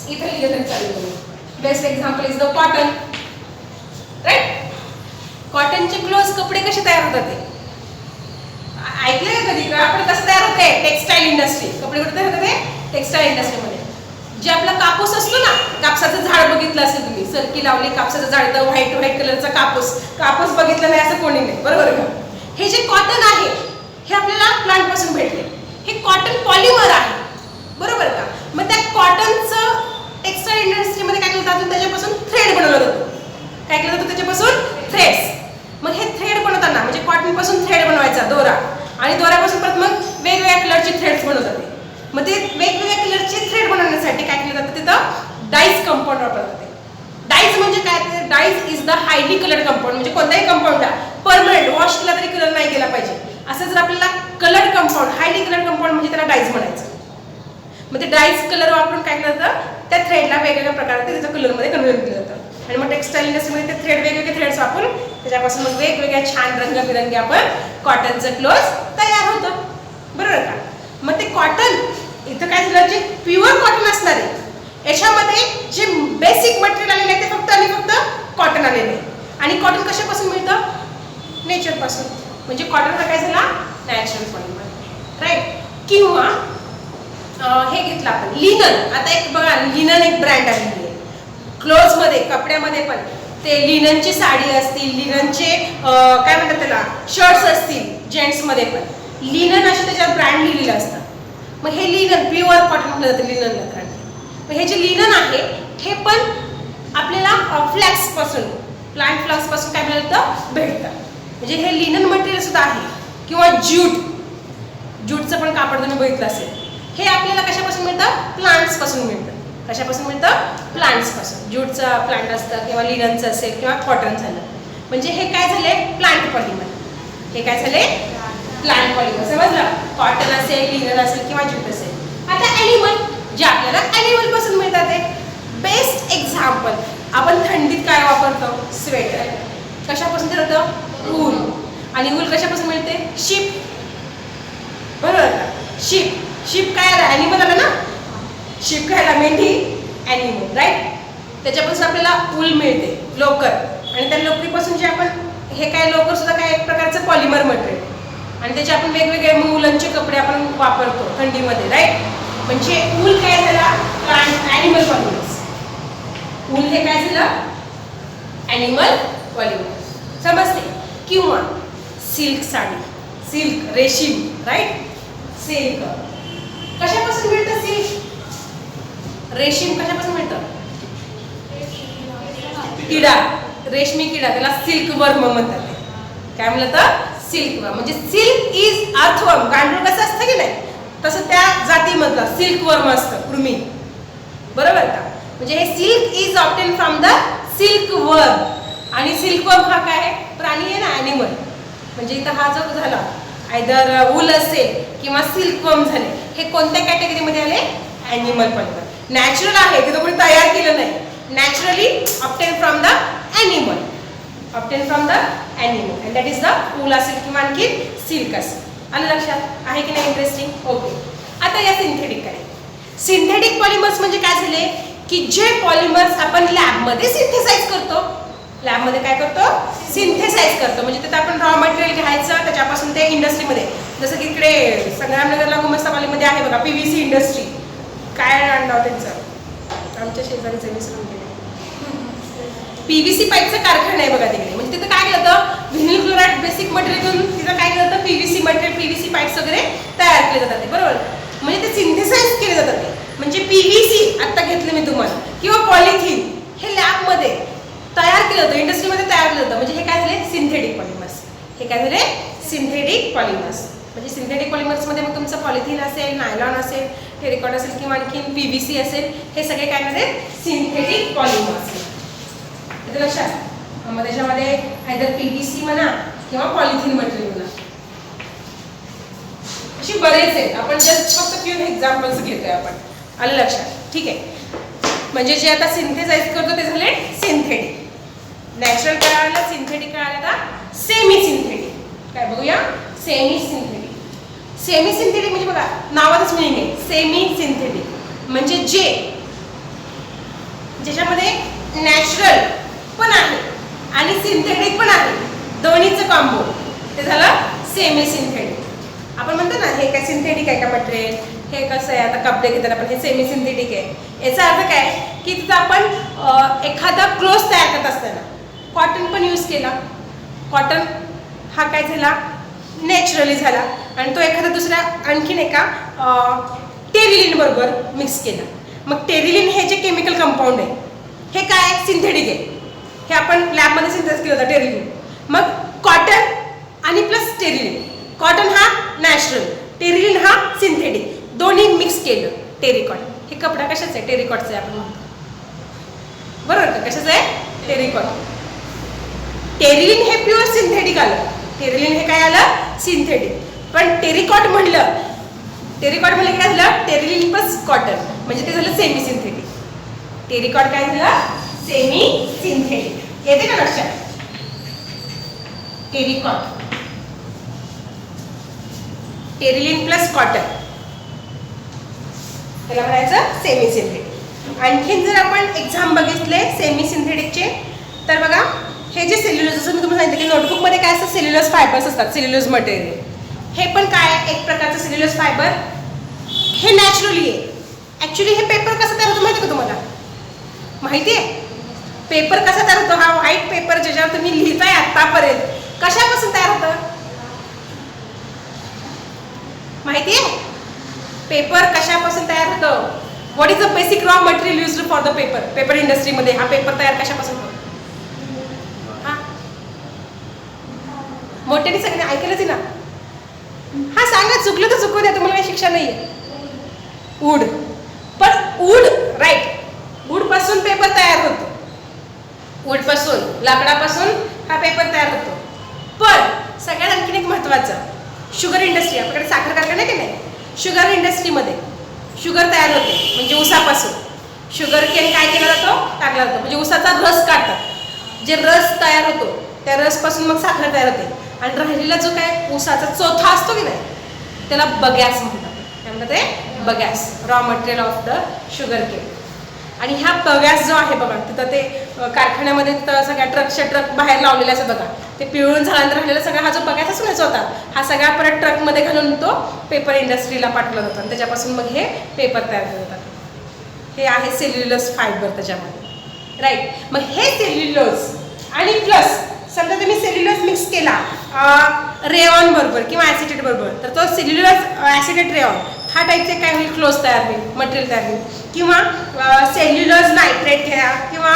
इथे लिहिलं तरी चालेल, best example is the cotton. Right, कॉटनचे क्लोज कपडे कसे तयार होतात ते ऐकलंय का कधी? आपण कसं तयार होते, टेक्सटाईल इंडस्ट्री. कपडे कुठे तयार होते, टेक्सटाईल इंडस्ट्रीमध्ये. जे आपला कापूस असतो ना, कापसाचं झाड बघितलं असेल तुम्ही, सरकी लावली कापसाचं झाड, तर व्हाईट कलरचा कापूस बघितलं नाही असं कोणी नाही, बरोबर का? हे जे कॉटन आहे हे आपल्याला प्लांट पासून भेटते, हे कॉटन पॉलिमर आहे, बरोबर का? मग त्या कॉटनचं टेक्सटाईल इंडस्ट्रीमध्ये काय केलं जातं, त्याच्यापासून थ्रेड बनवलं जातं. काय केलं जातं त्याच्यापासून, थ्रेड्स. मग हे थ्रेड बनवताना म्हणजे कॉटन पासून थ्रेड बनवायचा, दोरा, आणि दोऱ्यापासून परत मग वेगवेगळ्या कलरचे थ्रेड्स बनवतात. मग ते वेगवेगळ्या कलरचे थ्रेड बनवण्यासाठी काय केलं जातं, तिथं डाईज कंपाऊंड वापरलं जाते. डाईज म्हणजे काय, dies is the highly coloured compound. म्हणजे कोणताही कंपाऊंडला परमनंट वॉश केला तरी कलर नाही गेला पाहिजे, असं जर आपल्याला coloured compound, highly coloured compound म्हणजे त्याला डाईज म्हणायचं. मग ते डाईज कलर वापरून काय केलं जातं, त्या थ्रेडला वेगवेगळ्या प्रकारे त्याच्या कलरमध्ये कन्व्हर्ट केलं जातं. आणि मग टेक्सटाईल इंडस्ट्रीमध्ये ते थ्रेड, वेगवेगळे थ्रेड्स वापरून त्याच्यापासून मग वेगवेगळ्या छान रंगबिरंगी आपण कॉटनचं क्लोथ तयार होतं, बरोबर का? मग ते कॉटन इथं काय झालं, जे प्युअर कॉटन असणार आहे याच्यामध्ये जे बेसिक मटेरियल आलेलं आहे ते फक्त आणि फक्त कॉटन आलेलं आहे. आणि कॉटन कशापासून मिळतं, नेचरपासून. म्हणजे कॉटनचा काय झाला, नॅचरल पॉलिमर, राईट. किंवा हे घेतलं आपण लिनन. आता एक बघा, लिनन एक ब्रँड आलेली आहे. क्लोथ्समध्ये कपड्यामध्ये पण ते लिननची साडी असतील, लिननचे काय म्हणतात त्याला शर्ट्स असतील, जेंट्समध्ये पण लिनन असे त्याच्यावर ब्रँड लिहिलेलं असतं. मग हे लिनन प्युअर कॉटन म्हटलं जातं लिननला. कारण मग हे जे लिनन आहे हे पण आपल्याला फ्लॅक्सपासून प्लांट फ्लॅक्सपासून काय मिळतं भेटतं. म्हणजे हे लिनन मटेरियल सुद्धा आहे. किंवा ज्यूटचं पण कापड तुम्ही बघितलं असेल. हे आपल्याला कशापासून मिळतं? प्लांट्सपासून मिळतं. कशापासून मिळतं? प्लांट्सपासून. ज्यूटचं प्लांट असतं किंवा लिननचं असेल किंवा कॉटन झालं. म्हणजे हे काय झाले? Plant polymer. हे काय झाले? Plant polymer. समजलं? कॉटन असेल, लिनन असेल किंवा ज्यूट असेल. आता ॲनिमल जे आपल्याला ॲनिमल पासून मिळतात ते बेस्ट एक्झाम्पल. आपण थंडीत काय वापरतो? स्वेटर. कशापासून ठरवतं? ऊल. आणि ऊल कशापासून मिळते? शीप. बरोबर का? शीप काय आला? ॲनिमल आला ना. शीप काय आला? मेंढी. ॲनिमल. राईट. त्याच्यापासून आपल्याला ऊल मिळते, लोकर. आणि त्या लोकरीपासून जे आपण हे काय लोकर सुद्धा काय एक प्रकारचं पॉलिमर मटेरियल. आणि त्याचे आपण वेगवेगळे उलनचे कपडे आपण वापरतो थंडीमध्ये. राईट. म्हणजे ऊल काय झाला? Plant animal polymers. ऊल हे काय झालं? Animal polymer. समजते? किंवा सिल्क साडी. सिल्क रेशीम. राईट. सिल्क कशापासून मिळतं? सिल्क रेशीम कशापासून मिळतं? किडा. रेशमी किडा. त्याला सिल्क वर्म म्हणतात. काय म्हणतात? सिल्क वर्म. म्हणजे सिल्क इज अर्थवर्म. गांडूळ कसं असतं की नाही तसं त्या जातीमधलं सिल्क वर्म असतं. कृमी. बरोबर का? म्हणजे हे silk is obtain from the silk worm. आणि सिल्क वर्म हा काय आहे? प्राणी आहे ना, ॲनिमल. म्हणजे इथं हा जो झाला आयदर वूल असेल किंवा सिल्क वर्म झाले. हे कोणत्या कॅटेगरीमध्ये आले? Animal polymer. नॅचरल आहे की तो कोणी तयार केलं नाही. Naturally obtain from the animal. Obtain from the animal. And that is the wool असेल किंवा आणखी सिल्क असेल. आलं लक्षात? आहे की नाही इंटरेस्टिंग? ओके. आता या सिंथेटिक काय? सिंथेटिक पॉलिमर्स म्हणजे काय झाले की जे पॉलिमर्स आपण लॅबमध्ये सिंथेसाइज करतो. लॅबमध्ये काय करतो? सिंथेसाइज करतो. म्हणजे तिथं आपण रॉ मटेरियल घ्यायचं त्याच्यापासून ते इंडस्ट्रीमध्ये, जसं की इकडे संग्रामनगरला गुमस्तापालीमध्ये आहे बघा PVC इंडस्ट्री. काय नाव त्यांचं? आमच्या शेजारीचं विसरून गेले. PVC पाईपचं कारखाना आहे बघा तिकडे. म्हणजे तिथं काय केलं होतं? व्हिनिल क्लोराईड बेसिक मटेरियल घेऊन तिथं काय केलं होतं? PVC मटेरियल PVC पाईप्स वगैरे तयार केले जातात. बरोबर. म्हणजे ते सिंथेसाइज केले जातात. म्हणजे PVC आता घेतलं मी तुम्हाला किंवा पॉलिथिन हे लॅबमध्ये तयार केलं होतं, इंडस्ट्रीमध्ये तयार केलं होतं. म्हणजे हे काय झाले? Synthetic polymers. हे काय झाले? Synthetic polymers. म्हणजे सिंथेटिक पॉलिमर्समध्ये मग तुमचं पॉलिथिन असेल, नायलॉन असेल, टेरिकॉट असेल किंवा आणखी PVC असेल. हे सगळे काय झाले? Synthetic polymers. इथे लक्षात? मग त्याच्यामध्ये आयदर PVC म्हणा किंवा पॉलिथिन मटेरियल म्हणा. अशी बरेच आहेत. आपण जस्ट फक्त फ्यू एक्झाम्पल्स घेतोय आपण. आलं लक्षात? ठीक आहे. म्हणजे जे आता सिंथेसाइज करतो ते झाले सिंथेटिक. नॅचरल काय आलं? सिंथेटिक काय आलं? आता सेमी सिंथेटिक. काय बघूया? Semi synthetic. सेमी सिंथेटिक म्हणजे बघा नावातच मिनिंग आहे. सेमी सिंथेटिक म्हणजे ज्याच्यामध्ये नॅचरल पण आहे आणि सिंथेटिक पण आहे. दोन्हीचं कॉम्बो ते झालं सेमी सिंथेटिक. आपण म्हणतो ना हे काय सिंथेटिक आहे का मटेरियल? हे कसं आहे? आता कपडे घेताना आपण हे सेमी सिंथेटिक आहे. याचा अर्थ काय की तिथं आपण एखादा क्लोथ तयार करत असताना कॉटन पण यूज केला. कॉटन हा काय झाला? नॅचरली झाला. आणि तो एखादा दुसऱ्या आणखीन एका टेरिलिन बरोबर मिक्स केला. मग टेरिलिन हे जे केमिकल कंपाऊंड आहे हे काय? सिंथेटिक आहे. हे आपण लॅबमध्ये सिंथेसाइज केलं होतं टेरिलिन. मग कॉटन आणि प्लस टेरिलिन. कॉटन हा नॅचरल, टेरिलिन हा सिंथेटिक. दोन्ही मिक्स केलं टेरिकॉट. हे कपडा कशाचं आहे? टेरिकॉटचं आहे आपण म्हणतो. बरोबर का? कशाचं आहे? टेरिकॉट. टेरिलिन हे प्युअर सिंथेटिक आलं. टेरिलिन हे काय आलं? सिंथेटिक. पण टेरिकॉट म्हणलं काय झालं? टेरिलिन प्लस कॉटन म्हणजे ते झालं सेमी सिंथेटिक. टेरिकॉट काय झालं? Semi synthetic. येते का लक्षात? टेरिकॉट, टेरिलिन प्लस कॉटन त्याला म्हणायचं सेमी सिंथेटिक. आणखीन जर आपण एक्झाम बघितले सेमी सिंथेटिकचे तर बघा हे जे सेल्युलोज, जसं मी तुम्हाला सांगितलं की नोटबुकमध्ये काय असतं? सेल्युलोज फायबर्स असतात. सेल्युलोज मटेरियल हे पण काय आहे? एक प्रकारचं सेल्युलोज फायबर. हे नॅचरली आहे. ॲक्च्युली हे पेपर कसं तयार होतं माहिती आहे का तुम्हाला? माहिती आहे? पेपर कसा तयार होतो? हा व्हाईट पेपर ज्याच्यावर तुम्ही लिहिताय आतापर्यंत कशापासून तयार होतं माहिती आहे? पेपर कशापासून तयार होतं? What is the basic raw material used for the paper? Paper इंडस्ट्रीमध्ये हा पेपर तयार कशापासून होतो? हा मोठ्याने सगळ्यांनी ऐकलंच ना? हा सांगा, चुकलं तर चुकू द्या, तुम्हाला काही शिक्षा नाहीये. वूड, पण वूड राईट, वूड पासून पेपर तयार होतो. वूड पासून, लाकडापासून हा पेपर तयार होतो. पण सगळ्यात आणखीन एक महत्वाचं, शुगर इंडस्ट्री, आपल्याकडे साखर कारखाना की नाही, शुगर इंडस्ट्रीमध्ये शुगर तयार होते म्हणजे ऊसापासून. शुगर केन काय केला जातो? टाकला जातो, म्हणजे ऊसाचा रस काढतात. जे रस तयार होतो त्या रसपासून मग साखर तयार होते. आणि राहिलेला जो काय ऊसाचा चोथा असतो की नाही त्याला बगॅस म्हणतात. त्यामुळे ते bagasse, raw material of the sugar cane. आणि ह्या बगॅस जो आहे बघा, तिथं ते कारखान्यामध्ये तिथं सगळ्या ट्रक बाहेर लावलेले असतात बघा, ते पिळून झाल्यानंतर राहिलेला सगळा हा जो बगॅस असतो ना होता, हा सगळा परत ट्रकमध्ये घालून तो पेपर इंडस्ट्रीला पाठवला जातो आणि त्याच्यापासून मग हे पेपर तयार केले जातात. हे आहे सेल्युलोज फायबर त्याच्यामध्ये, राईट. मग हे सेल्युलोज आणि प्लस समजा तुम्ही सेल्युलोज मिक्स केला रेऑन बरोबर किंवा ॲसिटेट बरोबर, तर तो सेल्युलोज ॲसिटेट रेऑन हा टाईपचे काय होईल? क्लोज तयार होईल, मटेरियल तयार होईल. किंवा सेल्युलोज नायट्रेट घ्या किंवा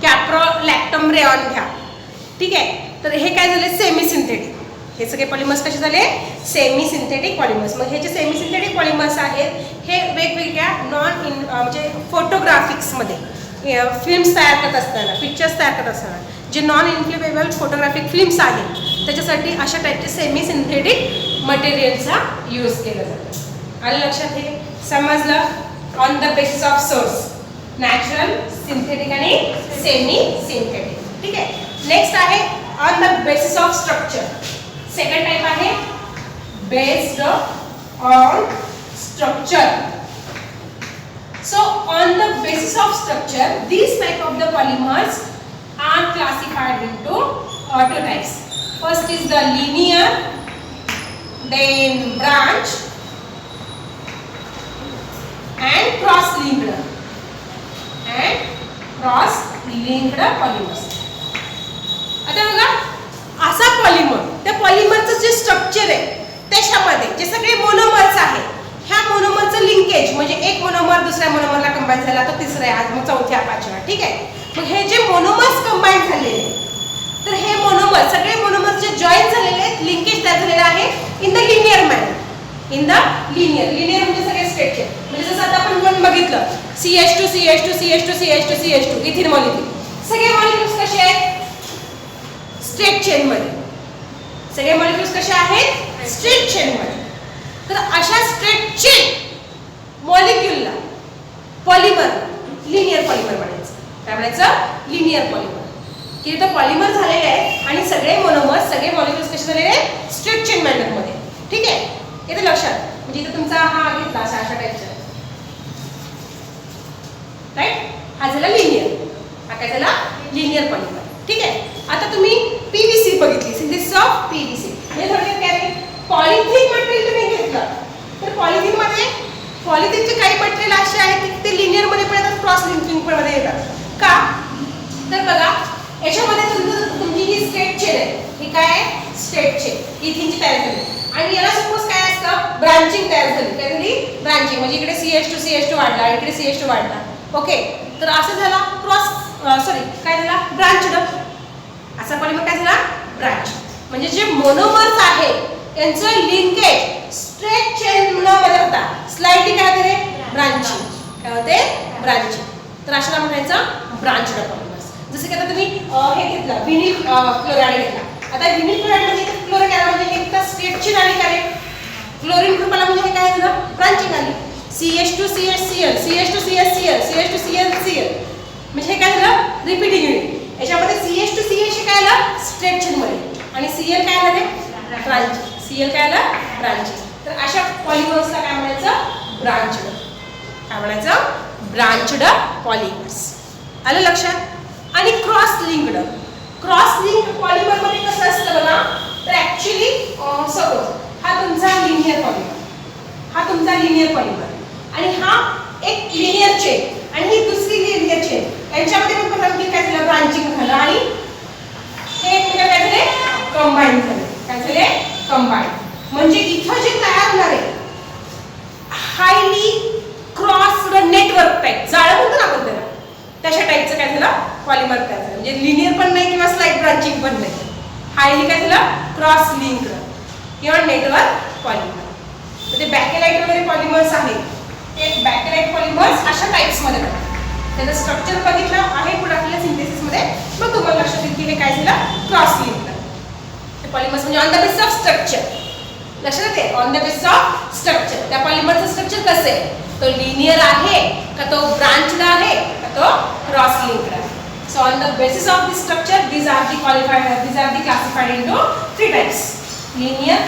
कॅप्रोलॅक्टम रेऑन घ्या, ठीक आहे. तर हे काय झाले? Semi synthetic. हे सगळे पॉलिमर्स कसे झाले? Semi synthetic polymers. मग हे जे सेमी सिंथेटिक पॉलिमर्स आहेत हे वेगवेगळ्या म्हणजे फोटोग्राफिक्समध्ये फिल्म्स तयार करत असताना, पिक्चर्स तयार करत असताना जे नॉन इन्फ्लेमेबल फोटोग्राफिक फिल्म्स आहेत त्याच्यासाठी अशा टाईपचे सेमी सिंथेटिक मटेरियलचा यूज केला जातो. आणि लक्षात हे समजलं? On the basis of source, natural, synthetic आणि सेमी सिंथेटिक, ठीक आहे. नेक्स्ट आहे on the basis of structure. Second type आहे based on structure. So on the basis of structure, these type of the polymers are classified into two types. First is the linear, then branch and cross-linked polymers. आता बघा, असा polymer, त्या पॉलिमरचं जे structure आहे त्याच्यामध्ये जे सगळे मोनोमर्स आहेत, ह्या मोनोमरचं लिंकेज म्हणजे एक मोनोमर दुसऱ्या मोनोमरला कंबाईन झाला तर तिसरा आहे, आज मग चौथ्या पाचव्या, ठीक आहे. मग हे जे मोनोमर्स कंबाईन झालेले, तर हे मोनोमर सगळे मोनोमर जे जॉईन झालेले आहेत, लिंकेज तयार झालेला आहे in the linear manner. In the linear म्हणजे सगळे स्ट्रेट, म्हणजे जसं आता आपण बघितलं CH2 CH2 CH2 CH2 CH2 इथिन molecule, सगळे मॉलिक्युल्स कसे आहेत? स्ट्रेट चेन मध्ये. सगळे मॉलिक्युल्स कसे आहेत? स्ट्रेट चेन मध्ये. तर अशा स्ट्रेट चेन मॉलिक्यूलला पॉलिमर, लिनियर पॉलिमर म्हणायचं. काय म्हणायचं? Linear polymer. की इथं पॉलिमर झालेले आहे आणि सगळे मोनोमर्स, सगळे मॉलिक्युल्स कसे झालेले आहेत? स्ट्रेट चेन मॅनर मध्ये, ठीक आहे. इथे लक्षात, म्हणजे इथे तुमचा हा घेतला अशा टाईपचा, राईट. हा झाला लिनियर, हा काय झाला? लिनियर पॉलिमर, ठीक आहे. आता तुम्ही PVC बघितली, सिंथेसिस ऑफ PVC. म्हणजे थोडक्यात काय? पॉलिथिन मटेरियल तुम्ही घेतलं तर पॉलिथिनचे काही मटेरियल असे आहेत की ते लिनियर मध्ये पण येतात, क्रॉस लिंकिंग पण मध्ये येतात. का? तर बघा, याच्यामध्ये तुमची ही स्ट्रेट चेन आहे, ही काय आहे? स्ट्रेट चेन, इथिनची तयार झाली. आणि याला सपोज काय असतं? ब्रांचिंग तयार झाली. काय झाली? ब्रांचिंग, म्हणजे इकडे CH2 वाढला, इकडे CH2 वाढला, ओके. तर असं झाला काय झाला? ब्रांचड. असा पॉलिमर काय झाला? ब्रांच. म्हणजे जे मोनोमर्स आहेत यांचं लिंकेज स्ट्रेट चेन मध्ये होता, स्लाइडली काय होते? ब्रांचिंग. काय होते? ब्रांचिंग. तर अशाला म्हणायचं ब्रांचड पॉलिमर्स. जसं की आता तुम्ही हे घेतलं, व्हिनिल क्लोराइड घेतला. आता व्हिनिल क्लोराइड मध्ये क्लोराइड आला म्हणजे एक तर स्ट्रेट चेन आली, काय? क्लोरीन ग्रुप आला म्हणजे काय झालं? ब्रांचिंग आली. CH2 CHCl CH2 CHCl CH2 CHCl म्हणजे हे काय झालं? Repeating unit. याच्यामध्ये CH2 CH काय आलं? स्ट्रेट चेन मध्ये, आणि Cl काय आलं? ते ब्रांचिंग. Cl काय आलं? ब्रांचिंग. तर अशा पॉलिमर्सला काय म्हणायचं? ब्रांचड. काय म्हणायचं? Branched polymers. आलं लक्षात? आणि क्रॉस लिंक्ड पॉलिमर मध्ये कसं असतं बघा, तर ऍक्च्युली सपोज हा तुमचा लिनियर पॉलिमर आणि हा एक लिनियर चेन आणि ही दुसरी लिनियर चेन, यांच्यामध्ये पण बघा की तशा टाईपचं काय झालं पॉलिमर तयार झालं. म्हणजे लिनियर पण नाही किंवा स्लाइड ब्रांचिंग पण नाही. हायली काय झालं क्रॉस लिंक किंवा नेटवर्क पॉलिमर. तर ते बॅकेलाइट वगैरे पॉलिमर्स आहेत. ते बॅकेलाइट पॉलिमर्स अशा टाइप्समध्ये बनतात. त्याचं स्ट्रक्चर बघितलं आहे पुढे आपल्याला सिंथेसिसमध्ये, मग तुम्हाला लक्षात येईल की हे काय झालं क्रॉस लिंक. ते पॉलिमर्स म्हणजे on the basis of structure. लक्षात येते on the basis of structure. त्या पॉलिमरचं स्ट्रक्चर कसं आहे, तो लिनियर आहे का तो ब्रांचड आहे का तो क्रॉस लिंक्ड आहे. So on the basis of this structure these are classified into three types: linear,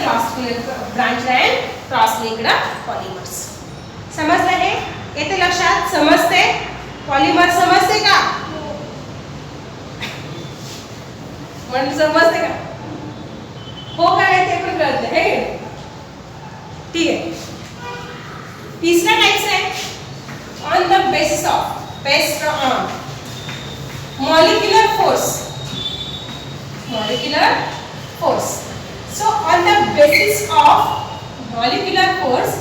branched and cross linked polymers. समजलं हे? येते लक्षात? समजते? पॉलिमर समजते का? म्हणजे समजते का? हो काय ते पण कळते हे. ठीक आहे. तीसरा टाइप्स है on the basis of based on molecular force. So on the basis of molecular force,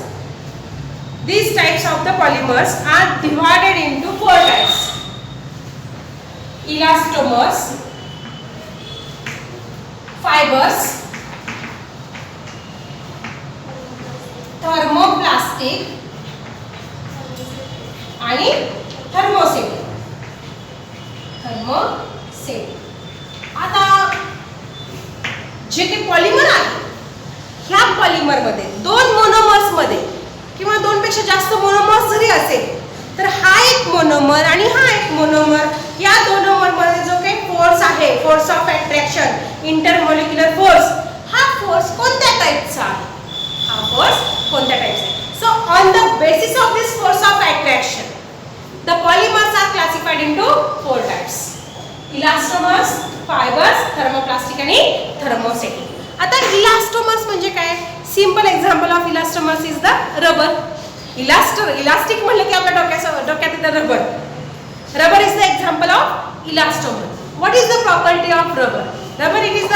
these types of the polymers are divided into four types: elastomers, fibers, thermoplastic आणि थर्मोसेट. आता जे काही पॉलिमर आहे ह्या polymer मध्ये दोन monomers मध्ये किंवा दोनपेक्षा जास्त मोनोमर्स जरी असेल तर हा एक मोनोमर आणि हा एक मोनोमर, या दोनोमर मध्ये जो काही फोर्स आहे, force of attraction, intermolecular force, हा फोर्स कोणत्या टाइपचा आहे? हा फोर्स कोणत्या टाइपचा आहे? So on the basis of this force of attraction the polymers are classified into four types: elastomers, fibers, thermoplastic आणि thermoset. आता elastomers म्हणजे काय? Simple example of elastomers is the rubber. Elastic म्हणलं की आपल्या डोक्यात येतं rubber. Rubber is the example of elastomer. What is the property of rubber? Rubber, it is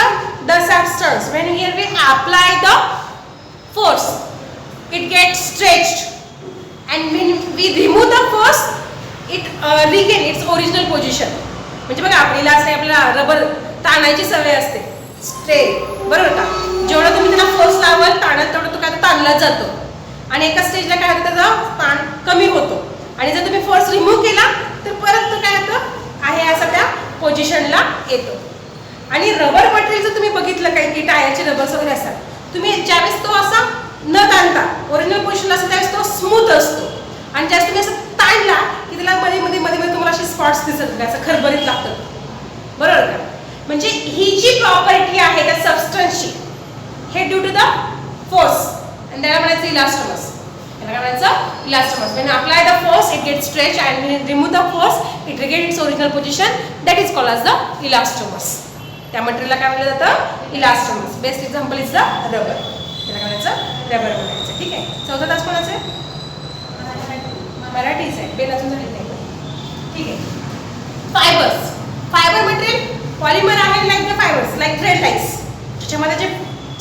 the substance when here we apply the force, it gets stretched and when we remove the force it regain its original position. म्हणजे बघा आपल्याला असते, आपल्याला rubber ताणायची सवय असते, strain, बरोबर का? जेवढा तुम्ही त्याला फोर्स लावाल ताणत तेवढा तो काय ताणला जातो आणि एका स्टेजला काय होतं त्याचा ताण कमी होतो आणि जर तुम्ही फोर्स रिमूव्ह केला तर परत तो काय होतं आहे असा त्या पोझिशनला येतो. आणि रबर मटेरियल जर तुम्ही बघितलं काही की टायरचे रबर्स वगैरे असतात, तुम्ही ज्यावेळेस तो असा न ताणता ओरिजिनल पोझिशनला असतो त्यावेळेस तो स्मूथ असतो आणि ज्यावेळेस तुम्ही असं ताणला की त्याला मध्ये मध्ये मध्ये मध्ये तुम्हाला असे स्पॉट्स दिसत असं खरबरीत लागतं, बरोबर का? म्हणजे ही जी प्रॉपर्टी आहे त्या सबस्टन्सची हे ड्यू टू द फोर्स आणि त्याला म्हणायचं इलास्टोमर्स. त्याला काय म्हणायचं elastomers. When apply the force it get stretch and when remove the force it regain its original position. That is called as the elastomers. त्या मटेरियलला काय म्हटलं जातं elastomers. Best example is the rubber. त्याला काय म्हणायचं रबर म्हणायचं. ठीक आहे. चौथा तास कोणाचं आहे? मराठीच आहे, बेल अजून झाली नाही. ठीक आहे. फायबर्स. फायबर मटेरियल पॉलिमर आहे like the fibres, like thread lines. त्याच्यामध्ये जे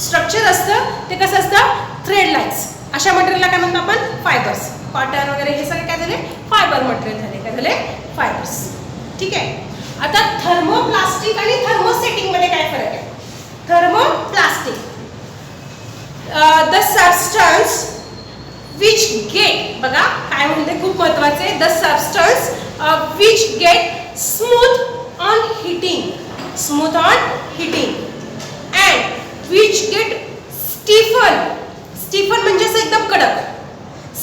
स्ट्रक्चर असतं ते कसं असतं थ्रेड लाईन्स. अशा मटेरियलला काय म्हणतो आपण फायबर्स. कॉटन वगैरे हे सगळे काय झाले फायबर मटेरियल झाले. काय झाले फायबर्स. ठीक आहे. आता थर्मोप्लास्टिक आणि थर्मोसेटिंग मध्ये काय फरक आहे? Thermoplastic the substance which get, बघा काय म्हणते खूप महत्त्वाचे, the substance which get smooth on heating and which get stiffen म्हणजे असं एकदम कडक,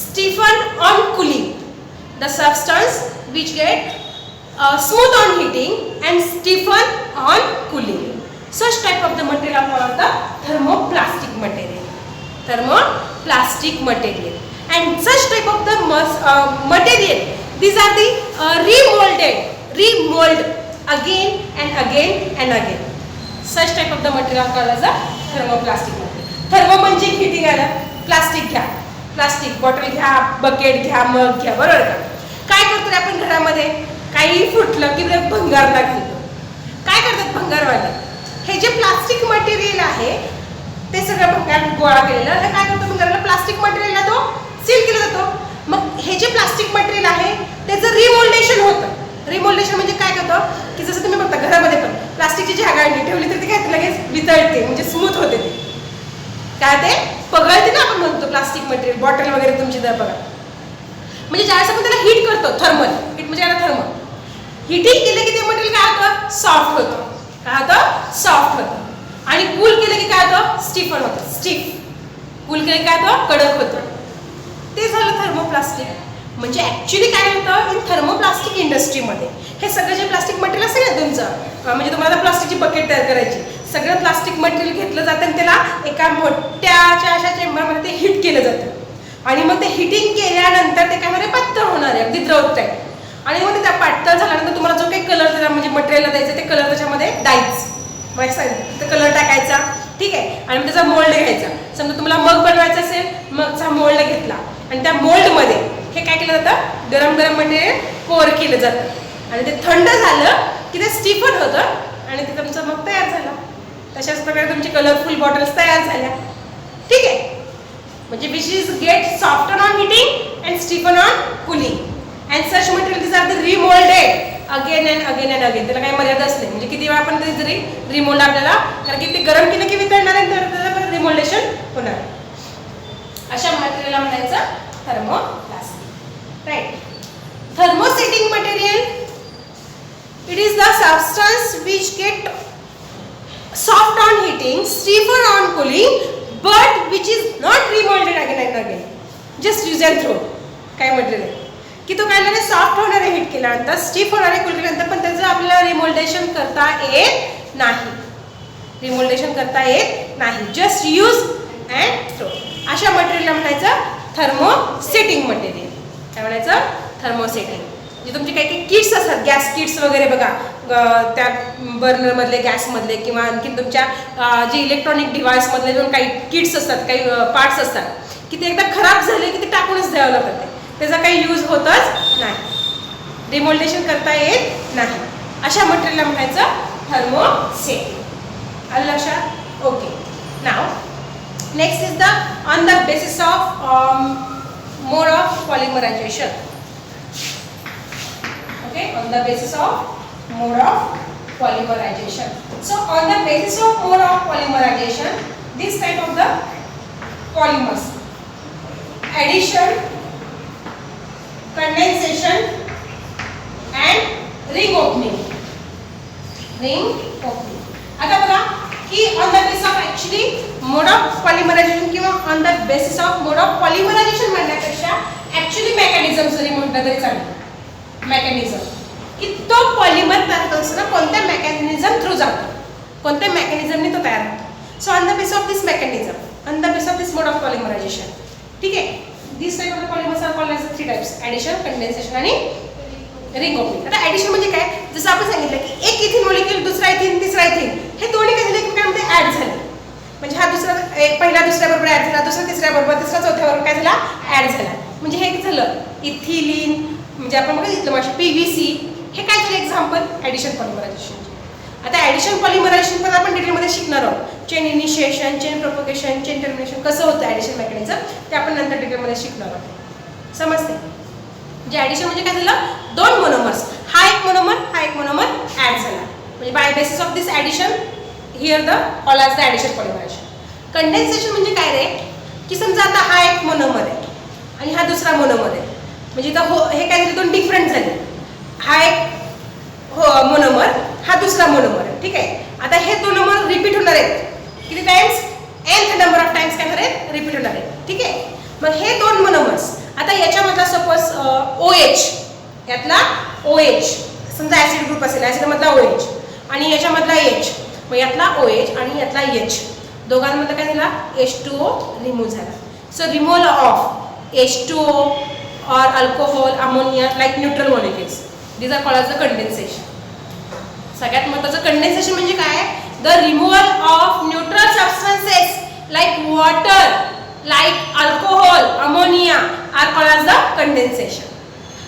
stiffen on cooling. The substance which get smooth on heating and stiffen on cooling. Such type of the material are called the thermoplastic material. Thermoplastic material. And such type of the material, these are the remold again and again. Such type of the material are called as the thermoplastic material. Thermo म्हणजे heating आलं, plastic घ्या, plastic bottle घ्या, bucket घ्या, मग घ्या, बरोबर का? काय करतो आपण घरामध्ये काही फुटलं की भंगारला घालतो. काय करतात भंगारवाले? हे जे प्लास्टिक मटेरियल आहे ते सगळं भंगार गोळा केलेलं, तर काय करतो भंगारला प्लास्टिक मटेरियलला तो सील केला जातो. मग हे जे प्लास्टिक मटेरियल आहे त्याचं रिमोल्डेशन होतं. होतं की जसं तुम्ही बघता घरामध्ये पण प्लास्टिकची जी गाळणी ठेवली तर ती काय लगेच वितळते, म्हणजे स्मूथ होते ते, काय ते पगळते ना आपण म्हणतो. प्लास्टिक मटेरियल बॉटल वगैरे तुमची जर बघा, म्हणजे ज्यावेळेस आपण त्याला हीट करतो, थर्मल हीट म्हणजे काय, थर्मल हिटिंग केलं की ते मटेरियल काय होतं, सॉफ्ट होतं. काय होतं, सॉफ्ट होतं. आणि कूल केलं की काय होतं, स्टिफन होतं. स्टिफ कूल केलं काय होतं, कडक होतं. ते झालं थर्मोप्लास्टिक. म्हणजे ऍक्च्युली काय होतं, इन थर्मोप्लास्टिक इंडस्ट्रीमध्ये हे सगळं जे प्लास्टिक मटेरियल असेल ना तुमचं, म्हणजे तुम्हाला प्लास्टिकची बकेट तयार करायची, सगळं प्लास्टिक मटेरियल घेतलं जातं आणि त्याला एका मोठ्याच्या अशा चेंबरमध्ये ते हीट केलं जातं. आणि मग ते हिटिंग केल्यानंतर ते काय मध्ये पातळ होणार आहे, अगदी द्रव टाईप. आणि मग ते पातळ झाल्यानंतर तुम्हाला जो काही कलर त्याला म्हणजे मटेरियलला द्यायचं ते कलर त्याच्यामध्ये डायच, माहिती सांगितलं, तर कलर टाकायचा, ठीक आहे. आणि मग त्याचा मोल्ड घ्यायचा. समजा तुम्हाला मग बनवायचा असेल, मगचा मोल्ड घेतला आणि त्या मोल्डमध्ये हे काय केलं जातं, गरम गरम मटेरियल कोर केलं जातं आणि ते थंड झालं की ते स्टिफन होतं आणि ते तुमचं मग तयार झालं. तशाच प्रकारे तुमची कलरफुल बॉटल्स तयार झाल्या, ठीक आहे. म्हणजे which is get soften on heating and stiffen on cooling and such material is are the remoulded again and again and again. त्याला काही मर्यादाच नाही, म्हणजे किती वेळा आपण ते जरी रिमोल्ड आपल्याला, कारण की ते गरम केलं की वितळणार आहे, तर त्याचं रिमोल्डेशन होणार. अशा मटेरियलला म्हणायचं thermoplastic, right. Thermosetting material, it is the substance which get soft on heating, stiffen on cooling, but which is not remoulded again and again, just use and throw. काय मटेरियल की तो काय नाही, सॉफ्ट होणार आहे हिट केल्यानंतर, stiff होणार आहे कूल केल्यानंतर, पण त्याचं आपल्याला रिमोल्डेशन करता येत नाही. रिमोल्डेशन करता येत नाही, जस्ट यूज अँड थ्रो. अशा मटेरियलला म्हणायचं थर्मोसेटिंग मटेरियल. काय म्हणायचं, थर्मोसेटिंग. म्हणजे तुमचे काही काही किट्स असतात, गॅस किट्स वगैरे बघा, त्या बर्नरमधले, गॅसमधले, किंवा आणखी तुमच्या जे इलेक्ट्रॉनिक डिव्हाइसमधले जे काही किट्स असतात, काही पार्ट्स असतात, की ते एकदा खराब झाले की ते टाकूनच द्यावं लागतं. त्याचा काही यूज होतच नाही, रिमोल्डेशन करता येत नाही. अशा मटेरियलला म्हणायचं थर्मोसेटिंग. आलं लक्षात? ओके. नाव next is the on the basis of mode of polymerisation. Okay, on the basis of mode of polymerisation. So on the basis of mode of polymerization, this type of the polymers, addition, condensation and ring opening. आता बघा की on the basis of actually mode of polymerisation किंवा on the basis of mode of polymerisation म्हणण्यापेक्षा actually mechanism जरी म्हटलं तरी चालेल. Mechanism की तो पॉलिमर तयार होत असताना कोणत्या मेकॅनिझम थ्रू जातो, कोणत्या मेकॅनिझमने तो तयार होतो. So on the basis of this mechanism, on the basis of this mode of polymerisation, ठीक आहे. This type of polymers are called as 3 types, addition, condensation आणि रिंग ओपनिंग. आता ऍडिशन म्हणजे काय, जसं आपण सांगितलं की एक इथिन मॉलिक्यूल, दुसरा इथिन, तिसरा इथिन, हे दोन्ही काय झाले एकमेकांमध्ये ऍड झाले. म्हणजे हा दुसरा पहिला दुसऱ्या बरोबर ऍड झाला, दुसरा तिसऱ्या बरोबर, तिसरा चौथ्या बरोबर काय झाला, ऍड झाला. म्हणजे हे झालं इथिलीन, म्हणजे आपण बघितलं माशी PVC, हे काय झालं एक्झाम्पल ऍडिशन पॉलिमरायझेशन. आता ऍडिशन पॉलिमरायझेशन पण आपण डिटेलमध्ये शिकणार आहोत. Chain initiation, chain propagation, chain termination कसं होतं ऍडिशन मेकॅनिझम, ते आपण नंतर डिटेलमध्ये शिकणार आहोत. समजते? म्हणजे ऍडिशन म्हणजे काय झालं, दोन मोनोमर्स, हा एक मोनोमर, हा एक मोनोमर ऍड झाला. म्हणजे by basis of this addition here the called as the addition polymerisation. Condensation म्हणजे काय रे, की समजा आता हा एक मोनोमर आहे आणि हा दुसरा मोनोमर आहे, म्हणजे इथं हे काय झाले, दोन डिफरंट झाले. हा एक मोनोमर, हा दुसरा मोनोमर आहे, ठीक आहे. आता हे दोन मोनोमर रिपीट होणार आहेत किती times, nth number of times काय होणार आहेत, रिपीट होणार आहेत, ठीक आहे. मग हे दोन मोनोमर्स, आता याच्यामधला सपोज OH, यातला OH, समजा ऍसिड ग्रुप असेल, ऍसिड मधला OH आणि याच्यामधला H, मग यातला OH आणि यातला H, दोघांमधला काय झाला, H2O रिमूव्ह झाला. So removal of H2O or alcohol, ammonia like neutral molecules, these are called as the condensation. सगळ्यात महत्त्वाचं कंडेन्सेशन म्हणजे काय, the removal of neutral substances like water, like alcohol, ammonia are called as the condensation.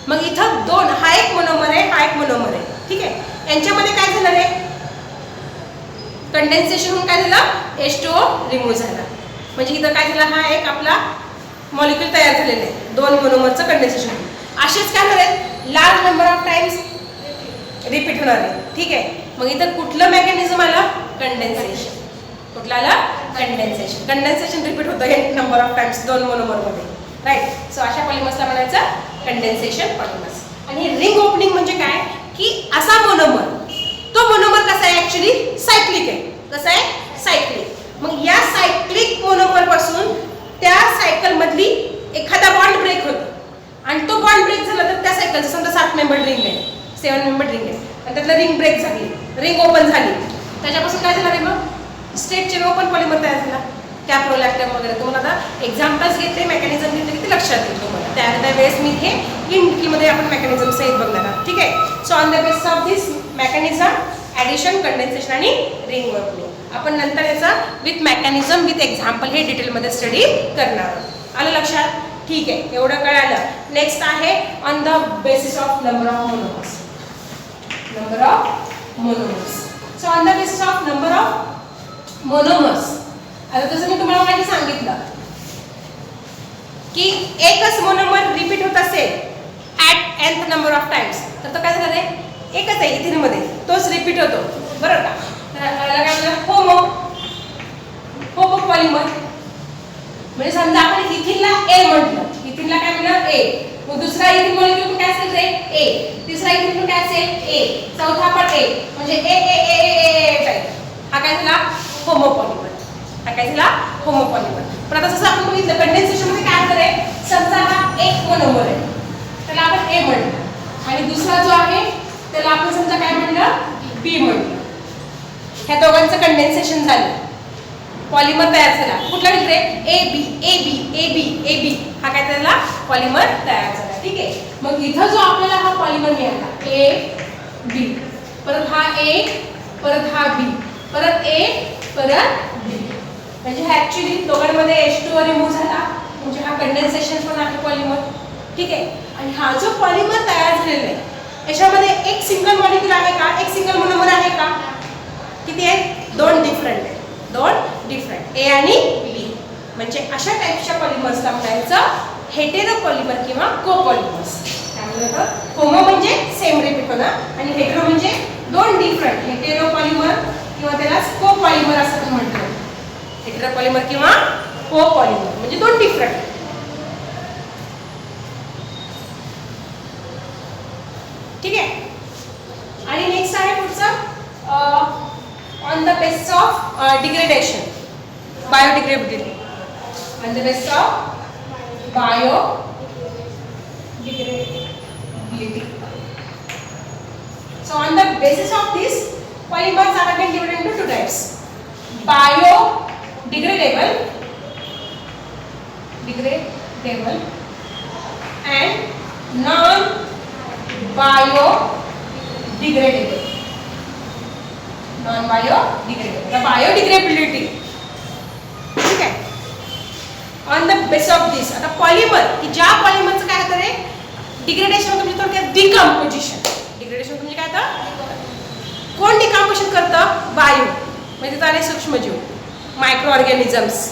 मग इथं दोन, हा एक monomer आहे, हा एक मोनोमर आहे, ठीक आहे. यांच्यामध्ये काय झालं रे, कंडेन्सेशन होऊन काय झालं, H2O रिमूव्ह झाला. म्हणजे इथं काय झालं, हा एक आपला मॉलिक्यूल तयार झालेले आहे, दोन मोनोमरचं कंडेन्सेशन. असेच काय झाले, large number of times repeat होणार आहे. ठीक आहे. मग इथं कुठलं मेकॅनिझम आलं? कंडेन्सेशन. कुठलं आलं? कंडेन्सेशन. कंडेन्सेशन रिपीट होतं हे नंबर ऑफ टाइम्स 2 मोनोमरमध्ये. राईट. सो अशा पॉलिमर्सला म्हणायचं कंडेन्सेशन पॉलिमर्स. आणि रिंग ओपनिंग म्हणजे काय की असा मोनोमर, तो मोनोमर कसा आहे ऍक्च्युली सायक्लिक आहे. कसा आहे? सायक्लिक. मग या सायक्लिक मोनोमर पासून त्या सायकल मधली एखादा बॉन्ड ब्रेक होतो आणि तो बॉन्ड ब्रेक झाला तर त्या सायकलचं समजा 7 मेंबर रिंग आहे, 7 मेंबर रिंग आहे आणि त्यातलं रिंग ब्रेक झाली, रिंग ओपन झाली, त्याच्यापासून काय झालं रे मग स्ट्रेट चेन ओपन पॉलिमर तयार झाला. कॅप्रोलॅक्टम वगैरे तुम्हाला आता एक्झाम्पल्स घेतले, मेकॅनिझम घेतले की ते लक्षात येईल तुम्हाला. त्या वेळेस मी हे इन डिटेलमध्ये आपण मेकॅनिझम सहित बघणार आहोत. ठीक आहे. So on the basis of this mechanism addition, condensation आणि रिंग ओपनिंग आपण नंतर याचा विथ मेकॅनिझम विथ एक्झाम्पल हे डिटेलमध्ये स्टडी करणार आहोत. आलं लक्षात? ठीक आहे. एवढं कळालं. नेक्स्ट आहे on the basis of number of monomers. Number of monomers. So on the basis of number of monomers, आता जसं मी तुम्हाला माहिती सांगितलं की एकच मोनोमर रिपीट होत असेल at nth number of times तर तो काय झालं रे? एकच आहे इथिनमध्ये, तोच रिपीट होतो. बरोबर का? त्याला काय म्हणतात? Homo polymer. म्हणजे समजा आपण इथिनला ए म्हटलं, इथिनला काय म्हणलं? ए. मग दुसरा इथिन मॉलिक्यूल काय असेल रे? ए. तिसरा इथिन काय असेल? ए. चौथा पण ए. म्हणजे ए ए ए ए ए टाइप. हा काय झाला? Homo polymer. हा काय झाला? Homo polymer. पण आता जसं आपण बघितलं कंडेन्सेशन मध्ये काय होतं रे? समजा हा एक मोनोमर आहे, त्याला आपण ए म्हणलं आणि दुसरा जो आहे त्याला आपण समजा काय म्हणलं? बी म्हणलं. ह्या दोघांचं कंडेन्सेशन झालं, पॉलिमर तयार झाला. कुठला रे? A B A B A B A B. हा काय त्याला पॉलिमर तयार झाला. ठीक आहे. मग इथं जो आपल्याला हा पॉलिमर मिळाला ए बी, परत हा ए, परत हा बी, परत ए, परत बी, म्हणजे हा ऍक्च्युली दोघांमध्ये H2 रिमूव्ह झाला, म्हणजे हा कंडेन्सेशन पण आहे पॉलिमर. ठीक आहे. आणि हा जो पॉलिमर तयार झालेला आहे याच्यामध्ये एक सिंगल मॉलिक्यूल आहे का? एक सिंगल मोनोमर आहे का? किती आहे? 2 डिफरंट आहे. 2 डिफरंट ए आणि बी. म्हणजे अशा टाइपच्या पॉलिमर्सला म्हणायचं हेटेरो पॉलिमर किंवा कोपॉलिमर्स. त्यामुळे होमो म्हणजे सेम रिपीट होणं आणि हेटेरो म्हणजे 2 डिफरंट. हेटेरो पॉलिमर किंवा त्याला कोपॉलिमर असं पण म्हणतो. हेटेरो पॉलिमर किंवा कोपॉलिमर म्हणजे 2 डिफरंट. ठीक आहे. आणि नेक्स्ट आहे पुढचं on the basis of degradation, biodegradability. On the basis of biodegradability. So on the basis of this, polymers are again divided into 2 types: biodegradable, and non-biodegradable. Non-biodegradable. The biodegradability. ठीक आहे. On the base of दिस आता polymer की ज्या पॉलिमरचं काय होतं रे? Degradation म्हणजे थोडक्यात decomposition. Degradation म्हणजे काय होतं? कोण डिकम्पोजिशन करतं? बायो. म्हणजे तिथं आले सूक्ष्मजीव, मायक्रो ऑर्गॅनिझम्स.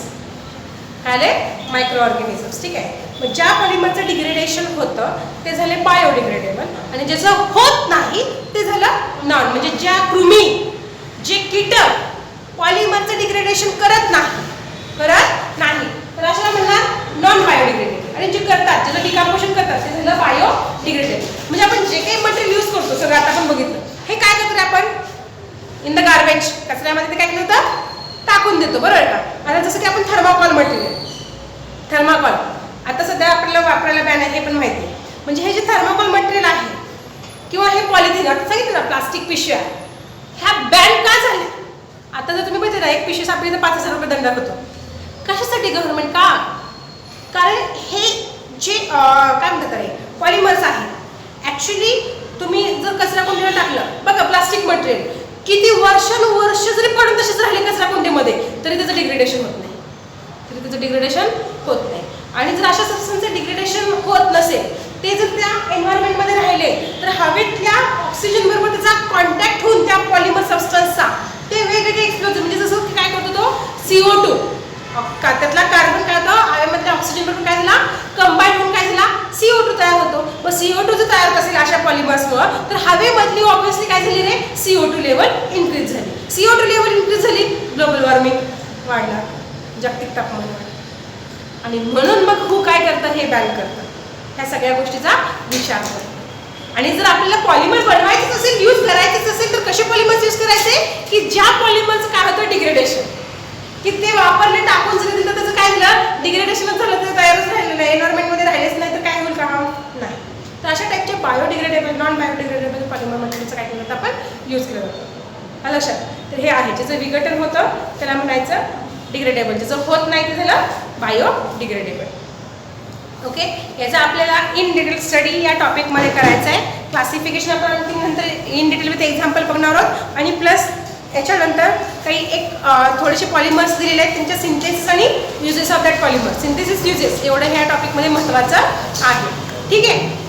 आले मायक्रो ऑर्गॅनिझम्स. ठीक आहे. मग ज्या पॉलिमरचं डिग्रेडेशन होतं ते झाले बायोडिग्रेडेबल आणि ज्याचं होत नाही ते झालं नॉन, म्हणजे ज्या कृमी, जे कीटक पॉलिमरचं डिग्रेडेशन करत नाही तर अशाला म्हणणार नॉन बायोडिग्रेडेबल. आणि जे करतात, ज्याचं डिकम्पोजिशन करतात ते झालं बायोडिग्रेडेबल. म्हणजे आपण जे काही मटेरियल यूज करतो सगळं आता आपण बघितलं, हे काय करतो आपण इन द गार्बेज, कचऱ्यामध्ये ते काय केलं होतं? टाकून देतो. बरोबर का? आता जसं की आपण थर्माकॉल मटेरियल, थर्माकॉल आता सध्या आपल्याला वापरायला बॅन आहे हे पण माहिती आहे. म्हणजे हे जे थर्माकॉल मटेरियल आहे किंवा हे पॉलिथिन, आता सांगितलं ना प्लास्टिक पिशव्या, ह्या बॅन का झाल्या? आता जर तुम्ही बघितलं ना एक पिशवी सापडली तर 5,000 रुपये दंड होतो. कशासाठी गव्हर्नमेंट? का? कारण हे जे काय म्हणतात रे पॉलिमर्स आहे ॲक्च्युली तुम्ही जर कचरा कोंडीला टाकलं, बघा प्लास्टिक मटेरियल किती वर्षानुवर्ष जरी पडून तसेच राहिले कचरा कोंडीमध्ये तरी त्याचं डिग्रेडेशन होत नाही. आणि जर अशा सबस्टन्सचं डिग्रेडेशन होत नसेल, ते जर त्या एन्व्हायरमेंटमध्ये राहिले तर हवेतल्या ऑक्सिजन बरोबर त्याचा कॉन्टॅक्ट होऊन त्या पॉलिमर सबस्टन्सचा ते वेगवेगळे एक्सप्लोजन, म्हणजे जसं की काय करतो तो CO2, त्यातला कार्बन काय होतं हवेमधल्या ऑक्सिजन बरोबर काय झाला कंबाईन होऊन काय झाला CO2 तयार होतो. मग CO2 जर तयार असेल अशा पॉलिमर्समुळे तर हवेमधली ऑब्व्हियसली काय CO2 लेवल इन्क्रीज झाली. CO2 लेवल इन्क्रीज झाली, ग्लोबल वॉर्मिंग वाढणार, जागतिक तापमान वाढणार. आणि म्हणून मग WHO काय करतं, हे बॅन करतं. ह्या सगळ्या गोष्टीचा विचार करतो. आणि जर आपल्याला पॉलिमर बनवायचंच असेल, यूज करायचंच असेल, तर कसे पॉलिमर्स यूज करायचे की ज्या पॉलिमरचं काय होतं डिग्रेडेशन, की ते वापरले टाकून जरी दिलं त्याचं काय झालं, डिग्रेडेशनच झालं, ते तयारच राहिलं नाही, एन्व्हायरमेंटमध्ये राहिलेच नाही, तर काय होईल का नाही. तर अशा टाईपचे बायोडिग्रेडेबल नॉन बायोडिग्रेडेबल पॉलिमर मटेरियलचं काय केलं जातं, आपण यूज केलं जातं. लक्षात. तर हे आहे, ज्याचं विघटन होतं त्याला म्हणायचं डिग्रेडेबल, ज्याचं होत नाही ते झालं बायोडिग्रेडेबल. ओके, याचा आपल्याला इन डिटेल स्टडी या टॉपिकमध्ये करायचं आहे. क्लासिफिकेशन आपण आणखी नंतर इन डिटेल विथ एक्झाम्पल बघणार आहोत. आणि प्लस याच्यानंतर काही एक थोडेसे पॉलिमर्स दिलेले आहेत, त्यांच्या सिंथेसिस आणि uses of that polymer. Synthesis uses एवढं ह्या टॉपिकमध्ये महत्त्वाचं आहे. ठीक आहे.